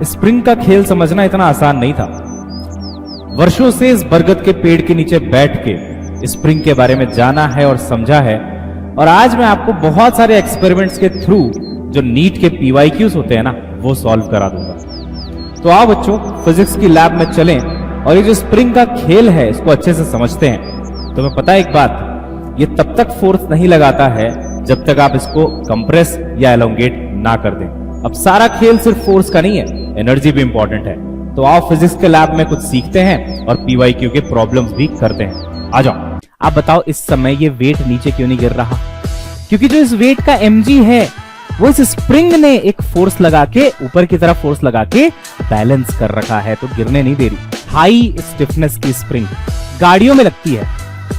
Spring का खेल समझना इतना आसान नहीं था। वर्षों से इस बरगद के पेड़ के नीचे बैठ के स्प्रिंग के बारे में जाना है और समझा है, और आज मैं आपको बहुत सारे एक्सपेरिमेंट्स के थ्रू जो नीट के पीवाईक्यूज होते हैं ना, वो सॉल्व करा दूंगा। तो आओ बच्चों, फिजिक्स की लैब में चलें और ये जो स्प्रिंग का खेल है इसको अच्छे से समझते हैं। तुम्हें पता है एक बात, ये तब तक फोर्स नहीं लगाता है जब तक आप इसको कंप्रेस या एलोंगेट ना कर दें। अब सारा खेल सिर्फ फोर्स का नहीं है, एनर्जी भी इंपॉर्टेंट है। तो आओ फिजिक्स के लैब में कुछ सीखते हैं और पीवाईक्यू के प्रॉब्लम्स भी करते हैं। आ जाओ। आप बताओ इस समय ये वेट नीचे क्यों नहीं गिर रहा? क्योंकि जो इस वेट का mg है वो इस स्प्रिंग ने एक फोर्स लगा के, ऊपर की तरफ फोर्स लगा के बैलेंस कर रखा है, तो गिरने नहीं दे रही। हाई स्टिफनेस की स्प्रिंग गाड़ियों में लगती है,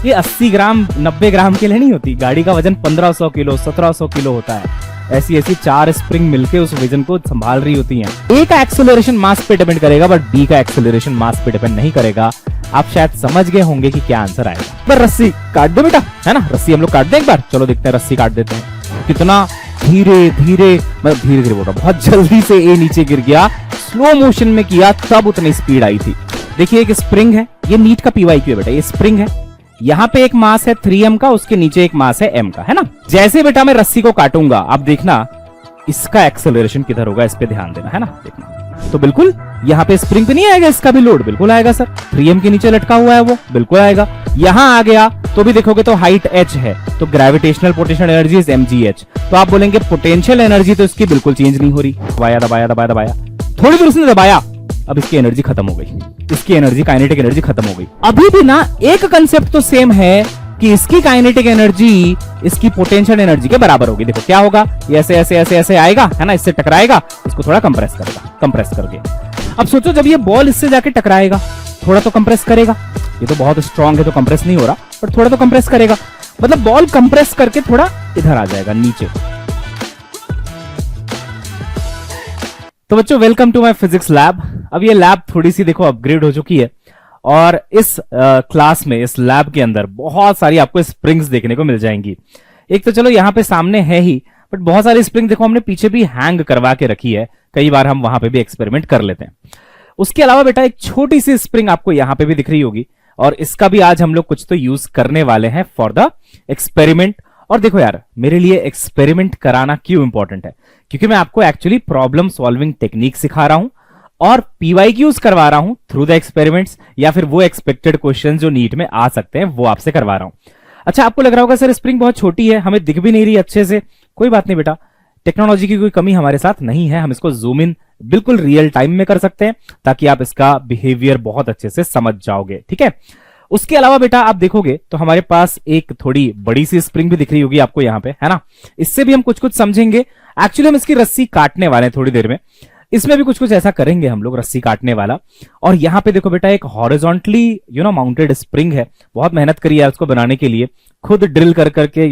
ये 80 ग्राम 90 ग्राम के लिए नहीं होती। गाड़ी का वजन 1500 किलो 1700 किलो होता है। ऐसी ऐसी 4 स्प्रिंग मिलके उस वजन को संभाल रही होती हैं। ए का एक्सेलरेशन मास पे डिपेंड करेगा, बट बी का एक्सेलरेशन मास पे डिपेंड नहीं करेगा। आप शायद समझ गए होंगे कि क्या आंसर आएगा। पर रस्सी काट दो बेटा, है ना? रस्सी हम लोग काट दें एक बार, चलो देखते हैं। रस्सी काट देते हैं। कितना धीरे धीरे, मतलब धीरे धीरे बोल रहा, बहुत जल्दी से ए नीचे गिर गया। स्लो मोशन में किया तब उतनी स्पीड आई थी। देखिए एक स्प्रिंग है, ये नीट का पीवाईक्यू है बेटा। ये स्प्रिंग है, यहाँ पे एक मास है 3m का, उसके नीचे एक मास है m का, है ना? जैसे बेटा मैं रस्सी को काटूंगा, आप देखना इसका एक्सेलरेशन किधर होगा, इस पे ध्यान देना, है ना? देखना तो बिल्कुल यहाँ पे स्प्रिंग पे नहीं आएगा, इसका भी लोड बिल्कुल आएगा सर। 3m के नीचे लटका हुआ है वो, बिल्कुल आएगा। यहाँ आ गया तो भी देखोगे तो हाइट h है, तो gravitational potential energy is mgh। तो आप बोलेंगे पोटेंशियल एनर्जी तो इसकी बिल्कुल चेंज नहीं हो रही। दबाया दबाया दबाया दबाया, थोड़ी देर उसने दबाया, अब इसकी एनर्जी खत्म हो गई। इसकी एनर्जी, काइनेटिक एनर्जी खत्म हो गई। अभी भी ना एक कंसेप्ट तो सेम है कि इसकी काइनेटिक एनर्जी इसकी पोटेंशियल एनर्जी के बराबर होगी। देखो क्या होगा, ये ऐसे ऐसे ऐसे ऐसे आएगा, है ना? इससे टकराएगा, इसको थोड़ा कंप्रेस करेगा, कंप्रेस करके। अब सोचो जब ये बॉल इससे जाके टकराएगा, थोड़ा तो कंप्रेस करेगा। ये तो बहुत स्ट्रांग है तो कंप्रेस नहीं हो रहा, पर थोड़ा तो कंप्रेस करेगा। मतलब बॉल कंप्रेस करके थोड़ा इधर आ जाएगा नीचे। तो बच्चों welcome to my physics lab. अब ये लैब थोड़ी सी देखो अपग्रेड हो चुकी है, और इस क्लास में, इस लैब के अंदर बहुत सारी आपको स्प्रिंग्स देखने को मिल जाएंगी। एक तो चलो यहाँ पे सामने है ही, बट बहुत सारी स्प्रिंग देखो हमने पीछे भी हैंग करवा के रखी है। कई बार हम वहां पे भी एक्सपेरिमेंट कर लेते हैं। उसके अलावा बेटा एक छोटी सी स्प्रिंग आपको यहाँ पे भी दिख रही होगी, और इसका भी आज हम लोग कुछ तो यूज करने वाले हैं फॉर द एक्सपेरिमेंट। और देखो यार, मेरे लिए एक्सपेरिमेंट कराना क्यों इंपॉर्टेंट है? क्योंकि मैं आपको एक्चुअली प्रॉब्लम सॉल्विंग टेक्निक सिखा रहा हूं और पीवाईक्यूज करवा रहा हूं थ्रू द एक्सपेरिमेंट्स, या फिर वो एक्सपेक्टेड क्वेश्चन जो नीट में आ सकते हैं वो आपसे करवा रहा हूं। अच्छा, आपको लग रहा होगा सर स्प्रिंग बहुत छोटी है, हमें दिख भी नहीं रही अच्छे से। कोई बात नहीं बेटा, टेक्नोलॉजी की कोई कमी हमारे साथ नहीं है। हम इसको जूम इन बिल्कुल रियल टाइम में कर सकते हैं, ताकि आप इसका बिहेवियर बहुत अच्छे से समझ जाओगे। ठीक है? उसके अलावा बेटा आप देखोगे तो हमारे पास एक थोड़ी बड़ी सी स्प्रिंग भी दिख रही होगी आपको यहाँ पे, है ना? इससे भी हम कुछ कुछ समझेंगे। एक्चुअली हम इसकी रस्सी काटने वाले हैं थोड़ी देर में। इसमें भी कुछ कुछ ऐसा करेंगे हम लोग, रस्सी काटने वाला। और यहाँ पे देखो बेटा एक हॉरिजॉन्टली माउंटेड स्प्रिंग है। बहुत मेहनत करी है उसको बनाने के लिए, खुद ड्रिल कर करके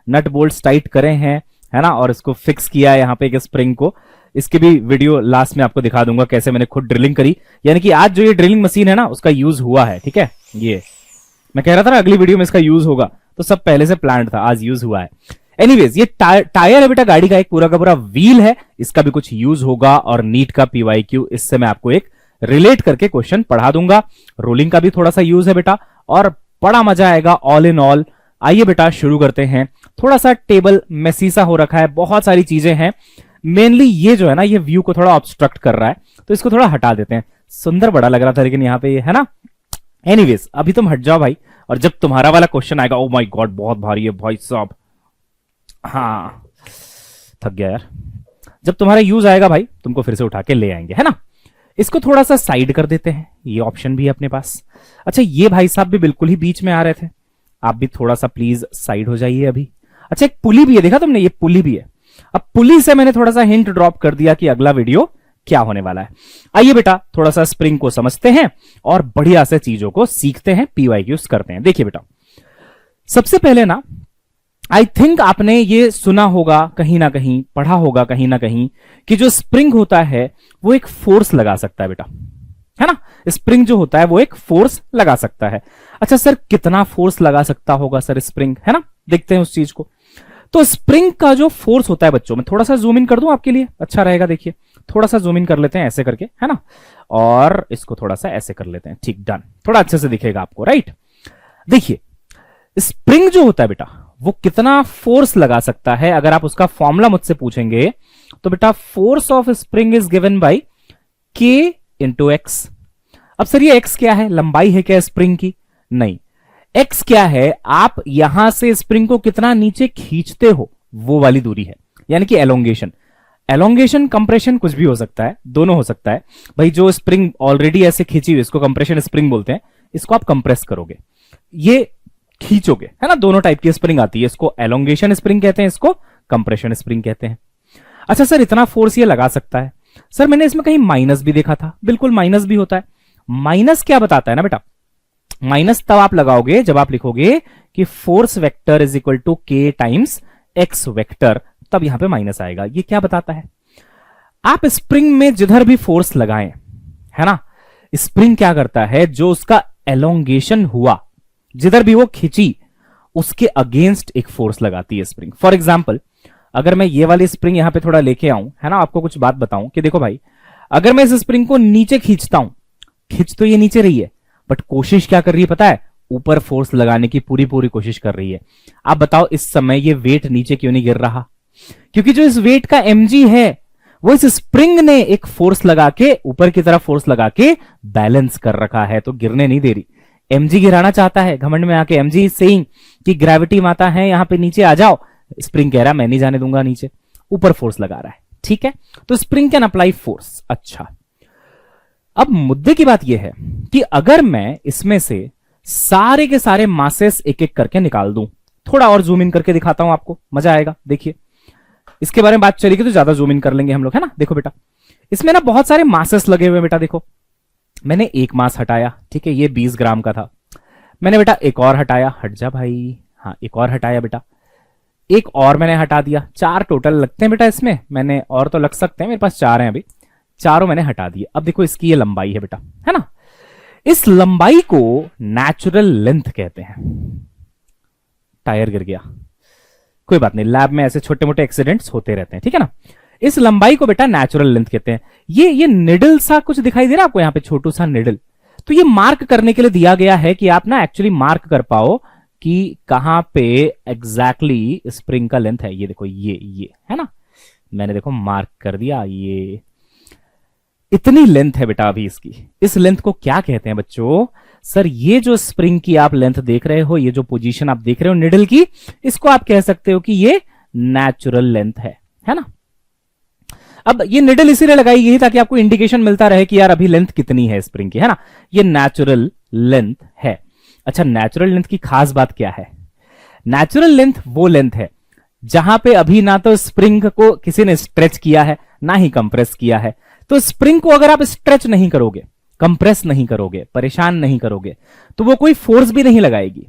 नट बोल्ट्स टाइट करे हैं, है ना? और इसको फिक्स किया है यहाँ पे एक स्प्रिंग को। इसकी भी वीडियो लास्ट में आपको दिखा दूंगा कैसे मैंने खुद ड्रिलिंग करी। यानी कि आज जो ये ड्रिलिंग मशीन है ना, उसका यूज हुआ है। ठीक है? ये मैं कह रहा था ना अगली वीडियो में इसका यूज होगा, तो सब पहले से प्लान था, आज यूज हुआ है। एनीवेज, ये टायर है बेटा गाड़ी का, एक पूरा का पूरा व्हील है, इसका भी कुछ यूज होगा। और नीट का पीवाईक्यू इससे मैं आपको एक रिलेट करके क्वेश्चन पढ़ा दूंगा। रोलिंग का भी थोड़ा सा यूज है बेटा, और बड़ा मजा आएगा ऑल इन ऑल। आइए बेटा शुरू करते हैं। थोड़ा सा टेबल मेसी सा हो रखा है, बहुत सारी चीजें हैं। मेनली ये जो है ना, ये व्यू को थोड़ा ऑब्स्ट्रक्ट कर रहा है, तो इसको थोड़ा हटा देते हैं। सुंदर बड़ा लग रहा था लेकिन यहाँ पे ये, है ना? एनीवेज, अभी तुम हट जाओ भाई, और जब तुम्हारा वाला क्वेश्चन आएगा, ओ माय गॉड बहुत भारी है भाई साहब, हाँ थक गया यार। जब तुम्हारा यूज आएगा भाई, तुमको फिर से उठा के ले आएंगे, है ना? इसको थोड़ा सा साइड कर देते हैं, ये ऑप्शन भी है अपने पास। अच्छा, ये भाई साहब भी बिल्कुल ही बीच में आ रहे थे, आप भी थोड़ा सा प्लीज साइड हो जाइए अभी। अच्छा, एक पुली भी है, देखा तुमने? ये पुली भी है। अब पुली से मैंने थोड़ा सा हिंट ड्रॉप कर दिया कि अगला वीडियो क्या होने वाला है। आइए बेटा थोड़ा सा स्प्रिंग को समझते हैं और बढ़िया से चीजों को सीखते हैं, पीवाईक्यूज करते हैं। देखिए बेटा, सबसे पहले ना आई थिंक आपने ये सुना होगा कहीं ना कहीं, पढ़ा होगा कहीं ना कहीं, कि जो स्प्रिंग होता है वो एक फोर्स लगा सकता है बेटा, है ना? स्प्रिंग जो होता है वो एक फोर्स लगा सकता है। अच्छा सर, कितना फोर्स लगा सकता होगा सर स्प्रिंग, है ना? देखते हैं उस चीज को। तो स्प्रिंग का जो फोर्स होता है बच्चों, में थोड़ा सा जूम इन कर दूं आपके लिए, अच्छा रहेगा। देखिए थोड़ा सा जूम इन कर लेते हैं ऐसे करके, है ना, और इसको थोड़ा सा ऐसे कर लेते हैं, ठीक, डन, थोड़ा अच्छे से दिखेगा आपको, राइट। देखिए स्प्रिंग जो होता है बेटा वो कितना फोर्स लगा सकता है, अगर आप उसका फॉर्मूला मुझसे पूछेंगे तो बेटा force of spring is given by K into x. अब सर ये एक्स क्या है, लंबाई है क्या स्प्रिंग की? नहीं, एक्स क्या है, आप यहां से स्प्रिंग को कितना नीचे खींचते हो वो वाली दूरी है, यानी कि एलोंगेशन। एलोंगेशन कंप्रेशन कुछ भी हो सकता है, दोनों हो सकता है भाई। जो स्प्रिंग ऑलरेडी ऐसे खींची हुई इसको कंप्रेशन स्प्रिंग बोलते हैं, इसको आप कंप्रेस करोगे, ये खींचोगे, है ना, दोनों टाइप की स्प्रिंग आती है, इसको एलोंगेशन स्प्रिंग कहते हैं, इसको कंप्रेशन स्प्रिंग कहते हैं। अच्छा सर इतना फोर्स ये लगा सकता है, सर मैंने इसमें कहीं माइनस भी देखा था, बिल्कुल माइनस भी होता है। माइनस क्या बताता है ना बेटा, माइनस तब आप लगाओगे जब आप लिखोगे कि force vector is equal to K times x vector, तब यहां पे माइनस आएगा। ये क्या बताता है, आप स्प्रिंग में जिधर भी फोर्स लगाएं, है ना, स्प्रिंग क्या करता है, जो उसका एलोंगेशन हुआ, जिधर भी वो खिंची, उसके अगेंस्ट एक फोर्स लगाती है स्प्रिंग। फॉर एग्जाम्पल अगर मैं ये वाली स्प्रिंग यहां पे थोड़ा लेके आऊं, है ना, आपको कुछ बात बताऊं कि देखो भाई, अगर मैं इस स्प्रिंग को नीचे खींचता हूं, खींच तो ये नीचे रही है, बट कोशिश क्या कर रही है पता है, ऊपर फोर्स लगाने की पूरी पूरी कोशिश कर रही है। आप बताओ इस समय ये वेट नीचे क्यों नहीं गिर रहा? क्योंकि जो इस वेट का mg है वो इस स्प्रिंग ने एक फोर्स लगा के, ऊपर की तरफ फोर्स लगा के बैलेंस कर रखा है, तो गिरने नहीं दे रही। mg गिराना चाहता है घमंड में आके, mg सेइंग कि ग्रेविटी माता है यहां पे नीचे आ जाओ, स्प्रिंग कह रहा है मैं नहीं जाने दूंगा नीचे, ऊपर फोर्स लगा रहा है, ठीक है, तो स्प्रिंग कैन अप्लाई फोर्स। अच्छा अब मुद्दे की बात यह है कि अगर मैं इसमें से सारे के सारे मासेस एक एक करके निकाल दूं, थोड़ा और जूम इन करके दिखाता हूं आपको, मजा आएगा। देखिए इसके बारे में बात चलेगी तो ज्यादा जूम इन कर लेंगे हम लोग, है ना। देखो बेटा इसमें ना बहुत सारे मासेस लगे हुए हैं बेटा, देखो मैंने एक मास हटाया, ठीक है, ये 20 ग्राम का था, मैंने बेटा एक और हटाया, हट जा भाई, हाँ एक और हटाया बेटा, एक और मैंने हटा दिया, 4 टोटल लगते हैं बेटा इसमें, मैंने और तो लग सकते हैं, मेरे पास 4 हैं अभी, चारों मैंने हटा दिए। अब देखो इसकी ये लंबाई है बेटा, है ना, इस लंबाई को नेचुरल लेंथ कहते हैं। टायर गिर गया, कोई बात नहीं, लैब में ऐसे छोटे मोटे एक्सीडेंट्स होते रहते हैं, ठीक है ना। इस लंबाई को बेटा नेचुरल लेंथ कहते हैं। ये निडल सा कुछ दिखाई दे रहा है आपको, यहां पे छोटू सा निडल, तो ये मार्क करने के लिए दिया गया है कि आप ना एक्चुअली मार्क कर पाओ कि कहां पे एग्जैक्टली स्प्रिंग का लेंथ है। ये देखो ये है ना, मैंने देखो मार्क कर दिया, ये इतनी लेंथ है बेटा अभी इसकी। इस लेंथ को क्या कहते हैं बच्चों? सर ये जो स्प्रिंग की आप लेंथ देख रहे हो, ये जो पोजीशन आप देख रहे हो निडल की, इसको आप कह सकते हो कि ये नेचुरल लेंथ है ना। अब ये निडल इसीलिए लगाई गई ताकि आपको इंडिकेशन मिलता रहे कि यार अभी लेंथ कितनी है स्प्रिंग की, है ना, ये नेचुरल लेंथ है। अच्छा नेचुरल लेंथ की खास बात क्या है? नेचुरल लेंथ वो लेंथ है जहां पे अभी ना तो स्प्रिंग को किसी ने स्ट्रेच किया है ना ही कंप्रेस किया है। तो स्प्रिंग को अगर आप स्ट्रेच नहीं करोगे, कंप्रेस नहीं करोगे, परेशान नहीं करोगे, तो वो कोई फोर्स भी नहीं लगाएगी,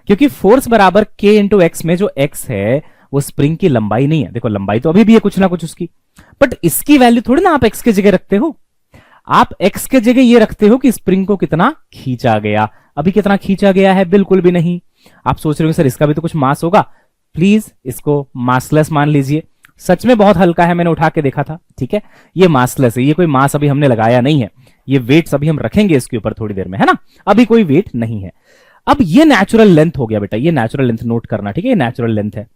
क्योंकि फोर्स बराबर K इंटू एक्स में जो x है वो स्प्रिंग की लंबाई नहीं है। देखो लंबाई तो अभी भी है कुछ ना कुछ उसकी, बट इसकी वैल्यू थोड़ी ना आप x के जगह रखते हो, आप x के जगह ये रखते हो कि स्प्रिंग को कितना खींचा गया। अभी कितना खींचा गया है? बिल्कुल भी नहीं। आप सोच रहे हो सर इसका भी तो कुछ मास होगा, प्लीज इसको मासलेस मान लीजिए। सच में बहुत हल्का है, मैंने उठा के देखा था, ठीक है, ये मासलेस है, ये कोई मास अभी हमने लगाया नहीं है, ये वेट्स अभी हम रखेंगे इसके ऊपर थोड़ी देर में, है ना, अभी कोई वेट नहीं है। अब ये नेचुरल लेंथ हो गया बेटा, ये नेचुरल लेंथ नोट करना, ठीक है, ये नेचुरल लेंथ है,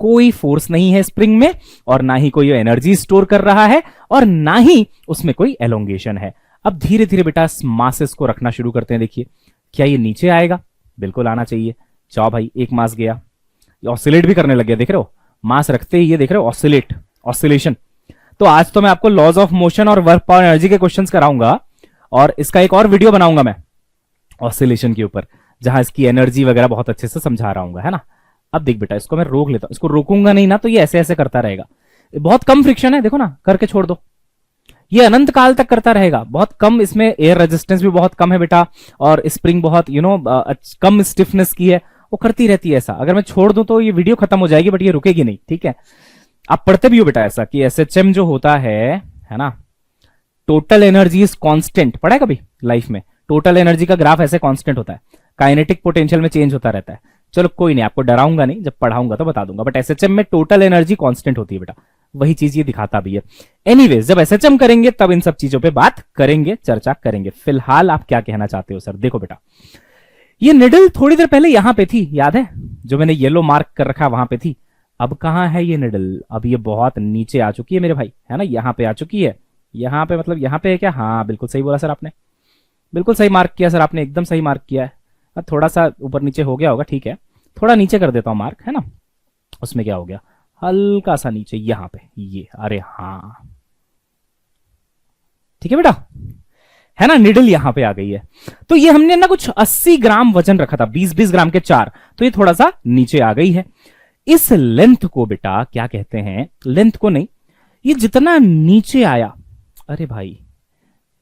कोई फोर्स नहीं है स्प्रिंग में, और ना ही कोई एनर्जी स्टोर कर रहा है, और ना ही उसमें कोई एलोंगेशन है। अब धीरे धीरे बेटा मासेस को रखना शुरू करते हैं। देखिए क्या ये नीचे आएगा? बिल्कुल आना चाहिए। जाओ भाई, एक मास गया, ऑसिलेट भी करने लग गया, देख रहे हो, मास रखते ही ये देख रहे हो ऑसिलेट, ऑसिलेशन। तो आज तो मैं आपको लॉज ऑफ मोशन और वर्क पावर एनर्जी के क्वेश्चंस कराऊंगा, और इसका एक और वीडियो बनाऊंगा मैं ऑसिलेशन के ऊपर, जहां इसकी एनर्जी वगैरह बहुत अच्छे से समझा रहा हूं, है ना। अब देख बेटा, इसको मैं रोक लेता हूं, इसको रोकूंगा नहीं ना तो ये ऐसे ऐसे करता रहेगा। बहुत कम फ्रिक्शन है, देखो ना, करके छोड़ दो, ये अनंत काल तक करता रहेगा। बहुत कम, इसमें एयर रेजिस्टेंस भी बहुत कम है बेटा, और स्प्रिंग बहुत कम स्टिफनेस की है, वो करती रहती है ऐसा। अगर मैं छोड़ दूं तो ये वीडियो खत्म हो जाएगी, बट ये रुकेगी नहीं, ठीक है। आप पढ़ते भी हो बेटा ऐसा कि एसएचएम जो होता है ना, टोटल एनर्जी इज कांस्टेंट, पढ़ा है कभी लाइफ में? टोटल एनर्जी का ग्राफ ऐसे कांस्टेंट होता है, काइनेटिक पोटेंशियल में चेंज होता रहता है। चलो कोई नहीं, आपको डराऊंगा नहीं, जब पढ़ाऊंगा तो बता दूंगा, बट एसएचएम में टोटल एनर्जी कांस्टेंट होती है बेटा, वही चीज ये दिखाता भी है। एनीवेज, जब एसएचएम करेंगे तब इन सब चीजों पे बात करेंगे, चर्चा करेंगे। फिलहाल आप क्या कहना चाहते हो सर? देखो बेटा, ये निडल थोड़ी देर पहले यहां पे थी, याद है? जो मैंने येलो मार्क कर रखा वहां पे थी। अब कहां है ये निडल? अब ये बहुत नीचे आ चुकी है मेरे भाई, है ना? यहां पे आ चुकी है। यहां पे मतलब यहां पे है क्या? हाँ बिल्कुल सही बोला सर आपने, बिल्कुल सही मार्क किया सर आपने, एकदम सही मार्क किया है। थोड़ा सा ऊपर नीचे हो गया होगा, ठीक है, थोड़ा नीचे कर देता हूं मार्क, है ना? उसमें क्या हो गया, हल्का सा नीचे यहां पे ये, अरे हाँ ठीक है बेटा, है ना? निडल यहां पे आ गई है। तो ये हमने ना कुछ 80 ग्राम वजन रखा था, 20-20 ग्राम के 4, तो ये थोड़ा सा नीचे आ गई है। इस लेंथ को बेटा क्या कहते हैं? लेंथ को नहीं, ये जितना नीचे आया, अरे भाई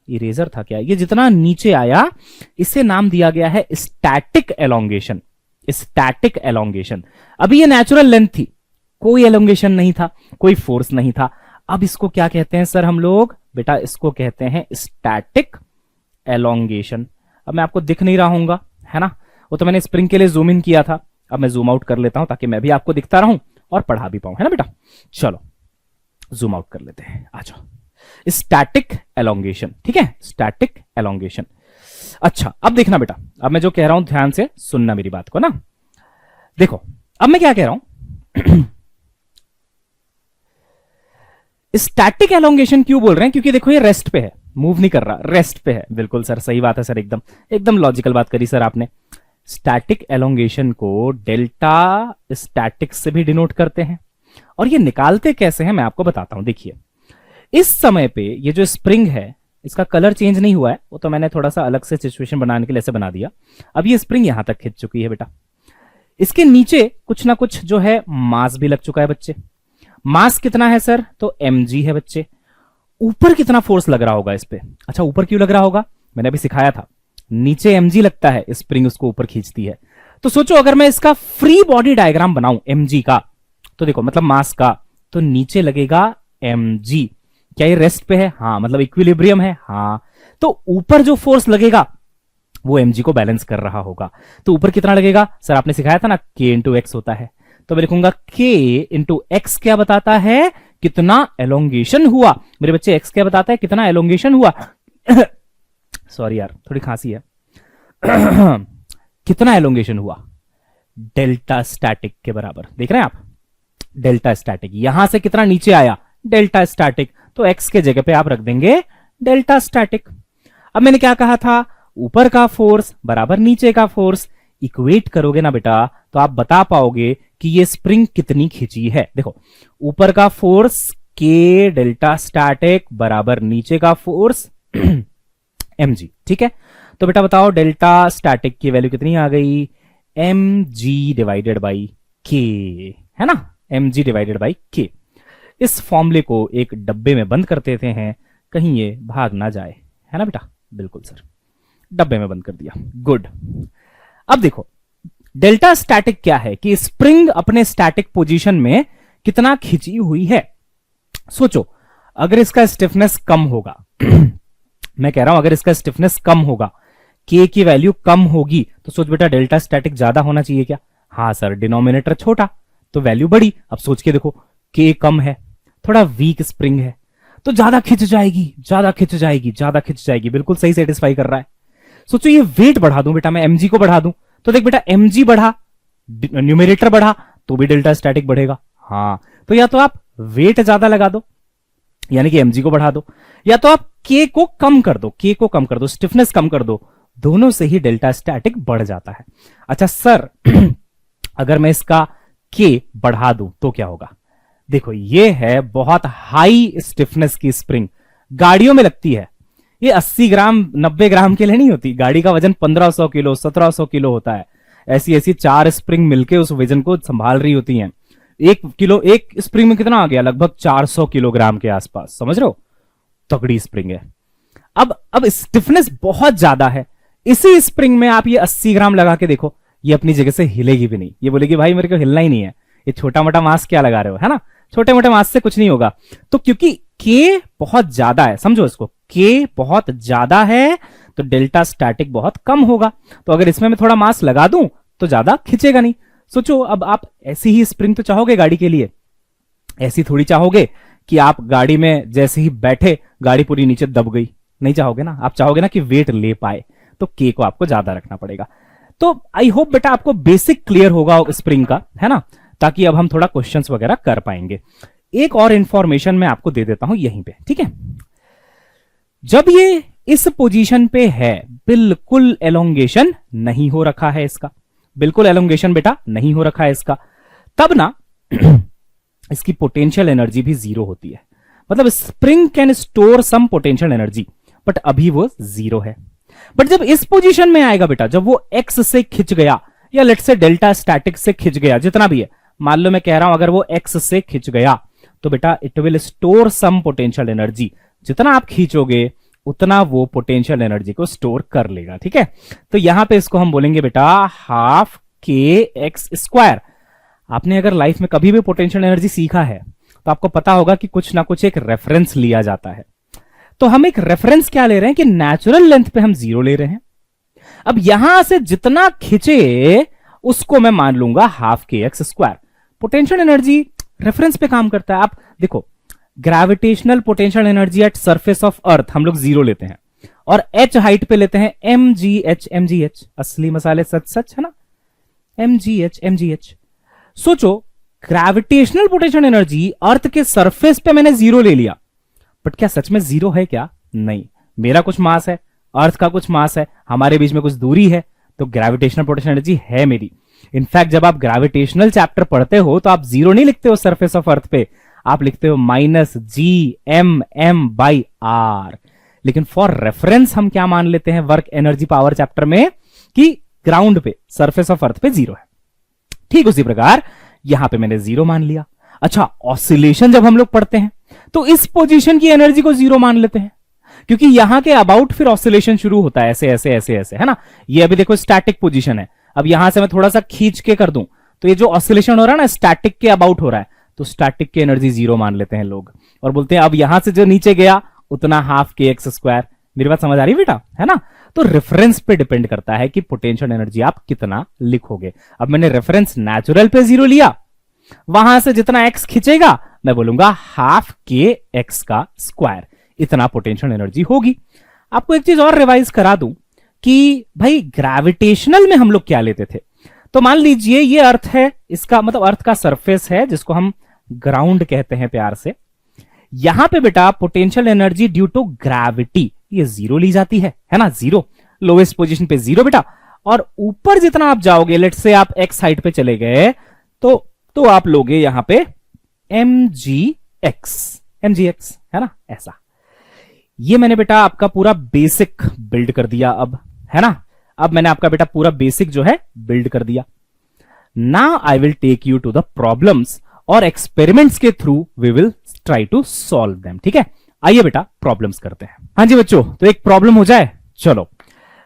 इरेजर था क्या? ये जितना नीचे आया इसे नाम दिया गया है स्टैटिक एलोंगेशन। Static elongation. अभी ये नेचुरल लेंथ थी, कोई एलोंगेशन नहीं था, कोई फोर्स नहीं था। अब इसको क्या कहते हैं सर हम लोग? बेटा इसको कहते हैं स्टैटिक एलोंगेशन। अब मैं आपको दिख नहीं रहा हूंगा, है ना? वो तो मैंने स्प्रिंग के लिए जूम इन किया था, अब मैं जूम आउट कर लेता हूं ताकि मैं भी आपको दिखता रहूं और पढ़ा भी पाऊं, है ना बेटा? चलो जूम आउट कर लेते हैं, आ जाओ। स्टैटिक एलोंगेशन, ठीक है, स्टैटिक एलोंगेशन। अच्छा अब देखना बेटा, अब मैं जो कह रहा हूं ध्यान से सुनना मेरी बात को ना। देखो अब मैं क्या कह रहा हूं स्टैटिक एलोंगेशन क्यों बोल रहे हैं? क्योंकि देखो ये रेस्ट पे है, मूव नहीं कर रहा, रेस्ट पे है। बिल्कुल सर सही बात है सर, एकदम एकदम लॉजिकल बात करी सर आपने। स्टैटिक एलोंगेशन को डेल्टा स्टैटिक से भी डिनोट करते हैं, और ये निकालते कैसे हैं मैं आपको बताता हूं। देखिए इस समय पे ये जो स्प्रिंग है इसका कलर चेंज नहीं हुआ है, वो तो मैंने थोड़ा सा अलग से सिचुएशन बनाने के लिए ऐसे बना दिया। अब ये स्प्रिंग यहां तक खिंच चुकी है बेटा, इसके नीचे कुछ ना कुछ जो है मास भी लग चुका है बच्चे। मास कितना है सर? तो mg है बच्चे। ऊपर कितना फोर्स लग रहा होगा इस पे? अच्छा ऊपर क्यों लग रहा होगा? मैंने अभी सिखाया था, नीचे mg लगता है, स्प्रिंग उसको ऊपर खींचती है। तो सोचो अगर मैं इसका फ्री बॉडी डायग्राम बनाऊं mg का, तो देखो मतलब मास का, तो नीचे लगेगा mg। क्या ये रेस्ट पे है? हाँ, मतलब इक्विलिब्रियम है, हाँ। तो ऊपर जो फोर्स लगेगा वो mg को बैलेंस कर रहा होगा। तो ऊपर कितना लगेगा सर? आपने सिखाया था ना k इंटू एक्स होता है, तो मैं लिखूंगा k इंटू एक्स क्या बताता है? कितना एलोंगेशन हुआ। मेरे बच्चे x क्या बताता है? कितना एलोंगेशन हुआ। सॉरी यार थोड़ी खांसी है। कितना एलोंगेशन हुआ? डेल्टा स्टैटिक के बराबर। देख रहे हैं आप, डेल्टा स्टैटिक। यहां से कितना नीचे आया? Delta static. तो x के जगह पे आप रख देंगे डेल्टा स्टैटिक। अब मैंने क्या कहा था? ऊपर का फोर्स बराबर नीचे का फोर्स। इक्वेट करोगे ना बेटा तो आप बता पाओगे कि ये स्प्रिंग कितनी खिंची है। देखो ऊपर का फोर्स k डेल्टा स्टैटिक बराबर नीचे का फोर्स mg, ठीक है? तो बेटा बताओ डेल्टा स्टैटिक की वैल्यू कितनी आ गई? mg डिवाइडेड बाई k, है ना? mg divided by k। इस फॉर्मूले को एक डब्बे में बंद कर देते हैं, कहीं ये भाग ना जाए, है ना बेटा? बिल्कुल सर, डब्बे में बंद कर दिया, गुड। अब देखो डेल्टा स्टैटिक क्या है कि स्प्रिंग अपने स्टैटिक पोजीशन में कितना खिंची हुई है। सोचो अगर इसका स्टिफनेस कम होगा मैं कह रहा हूं अगर इसका स्टिफनेस कम होगा, k की वैल्यू कम होगी, तो सोच बेटा डेल्टा स्टैटिक ज्यादा होना चाहिए क्या? हाँ सर, डिनोमिनेटर छोटा तो वैल्यू बड़ी। अब सोच के देखो k कम है, थोड़ा वीक स्प्रिंग है, तो ज्यादा खिंच जाएगी, ज्यादा खिंच जाएगी, ज्यादा खिंच जाएगी। बिल्कुल सही सेटिस्फाई कर रहा है। सोचो ये वेट बढ़ा दूं बेटा, मैं mg को बढ़ा दूं, तो देख बेटा mg बढ़ा, न्यूमरेटर बढ़ा, तो भी डेल्टा स्टैटिक बढ़ेगा। हाँ, तो या तो आप वेट ज्यादा लगा दो यानी कि mg को बढ़ा दो, या तो आप k को कम कर दो, k को कम कर दो, स्टिफनेस कम कर दो, दोनों से ही डेल्टा स्टैटिक बढ़ जाता है। अच्छा सर अगर मैं इसका k बढ़ा दूं तो क्या होगा? देखो ये है बहुत हाई स्टिफनेस की स्प्रिंग, गाड़ियों में लगती है। ये 80 ग्राम 90 ग्राम के लिए नहीं होती, गाड़ी का वजन 1500 किलो 1700 किलो होता है। ऐसी ऐसी 4 स्प्रिंग मिलके उस वजन को संभाल रही होती हैं। 1 किलो एक स्प्रिंग में कितना आ गया? लगभग 400 किलोग्राम के आसपास, समझ रहे हो? तगड़ी स्प्रिंग है। अब स्टिफनेस बहुत ज्यादा है, इसी स्प्रिंग में आप ये 80 ग्राम लगा के देखो, ये अपनी जगह से हिलेगी भी नहीं। ये बोलेगी भाई मेरे को हिलना ही नहीं है, ये छोटा मोटा मास क्या लगा रहे हो, है ना? छोटे मोटे मास से कुछ नहीं होगा। तो क्योंकि k बहुत ज्यादा है, समझो इसको, k बहुत ज्यादा है तो डेल्टा स्टैटिक बहुत कम होगा। तो अगर इसमें मैं थोड़ा मास लगा दूं तो ज्यादा खिंचेगा नहीं। सोचो अब आप ऐसी ही स्प्रिंग तो चाहोगे गाड़ी के लिए, ऐसी थोड़ी चाहोगे कि आप गाड़ी में जैसे ही बैठे गाड़ी पूरी नीचे दब गई, नहीं चाहोगे ना, आप चाहोगे ना कि वेट ले पाए, तो के को आपको ज्यादा रखना पड़ेगा। तो आई होप बेटा आपको बेसिक क्लियर होगा स्प्रिंग का, है ना, ताकि अब हम थोड़ा क्वेश्चंस वगैरह कर पाएंगे। एक और इंफॉर्मेशन मैं आपको दे देता हूं यहीं पे, ठीक है। जब ये इस पोजीशन पे है, बिल्कुल एलोंगेशन नहीं हो रखा है इसका, बिल्कुल एलोंगेशन बेटा नहीं हो रखा है इसका, तब ना इसकी पोटेंशियल एनर्जी भी जीरो होती है। मतलब spring can store some potential energy, but अभी वो जीरो है। बट जब इस पोजीशन में आएगा बेटा, जब वो एक्स से खिंच गया, या लेट से डेल्टा स्टैटिक से खिंच गया, जितना भी है, मान लो मैं कह रहा हूं अगर वो एक्स से खिंच गया, तो बेटा it will store some potential energy. जितना आप खींचोगे उतना वो पोटेंशियल एनर्जी को स्टोर कर लेगा, ठीक है। तो यहां पे इसको हम बोलेंगे बेटा हाफ के एक्स स्क्वायर। आपने अगर लाइफ में कभी भी पोटेंशियल एनर्जी सीखा है तो आपको पता होगा कि कुछ ना कुछ एक रेफरेंस लिया जाता है। तो हम एक रेफरेंस क्या ले रहे हैं कि नेचुरल लेंथ पे हम जीरो ले रहे हैं। अब यहां से जितना खिंचे उसको मैं मान लूंगा हाफ के x square. Potential energy reference पे काम करता है। आप देखो, gravitational potential energy at surface of earth हम लोग जीरो लेते हैं, और एच हाइट पे लेते हैं mgh। असली मसाले सच सच, है ना, mgh। सोचो, ग्रेविटेशनल पोटेंशियल एनर्जी अर्थ के सरफेस पे मैंने जीरो ले लिया, बट क्या सच में जीरो है क्या? नहीं, मेरा कुछ मास है, अर्थ का कुछ मास है, हमारे बीच में कुछ दूरी है, तो ग्रेविटेशनल पोटेंशियल एनर्जी है मेरी। इनफैक्ट जब आप ग्रेविटेशनल चैप्टर पढ़ते हो तो आप जीरो नहीं लिखते हो सरफेस ऑफ अर्थ पे, आप लिखते हो -GMM/r। लेकिन फॉर रेफरेंस हम क्या मान लेते हैं वर्क एनर्जी पावर चैप्टर में कि ग्राउंड पे, सरफेस ऑफ अर्थ पे जीरो है। ठीक उसी प्रकार यहां पे मैंने जीरो मान लिया। अच्छा, ऑसिलेशन जब हम लोग पढ़ते हैं तो इस पोजीशन की एनर्जी को जीरो मान लेते हैं, क्योंकि यहां के अबाउट फिर ऑसिलेशन शुरू होता है, ऐसे ऐसे ऐसे ऐसे, है ना। ये अभी देखो स्टैटिक पोजीशन है, अब यहां से मैं थोड़ा सा खींच के कर दूं तो ये जो ऑसिलेशन हो रहा है ना, स्टैटिक के अबाउट हो रहा है, तो स्टैटिक की एनर्जी जीरो मान लेते हैं लोग, और बोलते हैं अब यहां से जो नीचे गया उतना हाफ के एक्स स्क्वायर। मेरी बात समझ आ रही है बेटा, है ना। तो रेफरेंस पे डिपेंड करता है कि पोटेंशियल एनर्जी आप कितना लिखोगे। अब मैंने रेफरेंस नेचुरल पे जीरो लिया, वहां से जितना एक्स खींचेगा मैं बोलूंगा हाफ के एक्स का स्क्वायर, इतना पोटेंशियल एनर्जी होगी। आपको एक चीज और रिवाइज करा दूं कि भाई ग्रेविटेशनल में हम लोग क्या लेते थे। तो मान लीजिए ये अर्थ है, इसका मतलब अर्थ का सरफेस है जिसको हम ग्राउंड कहते हैं प्यार से। यहां पे बेटा potential energy due to gravity ये जीरो ली जाती है ना, जीरो, लोवेस्ट पोजीशन पे जीरो बेटा। और ऊपर जितना आप जाओगे, लेट से आप एक्स हाइट पे चले गए तो आप लोगे यहां पे mgx, है ना, ऐसा। ये मैंने बेटा आपका पूरा बेसिक बिल्ड कर दिया अब, है ना। अब मैंने आपका बेटा पूरा बेसिक जो है बिल्ड कर दिया। Now I will take you to the problems, और एक्सपेरिमेंट्स के through we will try to solve them, ठीक है। आइए बेटा प्रॉब्लम्स करते हैं। हाँ जी बच्चों, तो एक प्रॉब्लम हो जाए। चलो,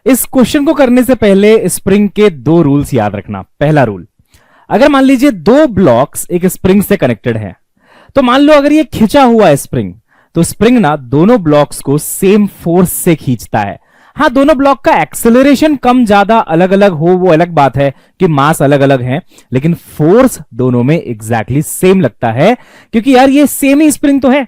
इस क्वेश्चन को करने से पहले स्प्रिंग के दो रूल्स याद रखना। पहला रूल, अगर मान लीजिए दो ब्लॉक्स एक स्प्रिंग से कनेक्टेड है, तो मान लो अगर ये खिंचा हुआ है स्प्रिंग, तो स्प्रिंग ना दोनों ब्लॉक्स को सेम फोर्स से खींचता है। हाँ, दोनों ब्लॉक का एक्सेलरेशन कम ज्यादा अलग अलग हो वो अलग बात है कि मास अलग अलग है, लेकिन फोर्स दोनों में एग्जैक्टली सेम लगता है, क्योंकि यार ये सेम ही स्प्रिंग तो है।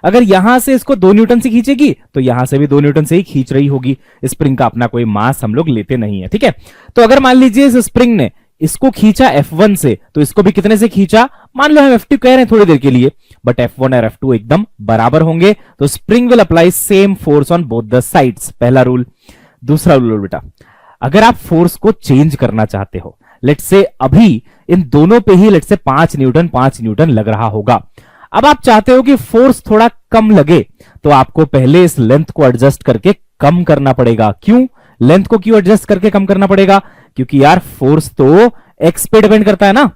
अगर यहां से इसको 2 न्यूटन से खींचेगी तो यहां से भी 2 न्यूटन से ही खींच रही होगी। स्प्रिंग का अपना कोई मास हम लोग लेते नहीं है, ठीक है। तो अगर मान लीजिए इस स्प्रिंग ने इसको खींचा F1 से, तो इसको भी कितने से खींचा, मान लो हम F2 कह रहे हैं थोड़ी देर के लिए, बट F1 और F2 एकदम बराबर होंगे, तो spring will apply same force on both the sides. पहला रूल। दूसरा रूल बेटा, अगर आप फोर्स को चेंज करना चाहते हो, लेट्स से अभी इन दोनों पे ही लेट्स से 5 न्यूटन लग रहा होगा। अब आप चाहते हो कि फोर्स थोड़ा कम लगे, तो आपको पहले इस लेंथ को एडजस्ट करके कम करना पड़ेगा। क्यों लेंथ को क्यों एडजस्ट करके कम करना पड़ेगा? क्योंकि यार फोर्स तो एक्स पे डिपेंड करता है ना,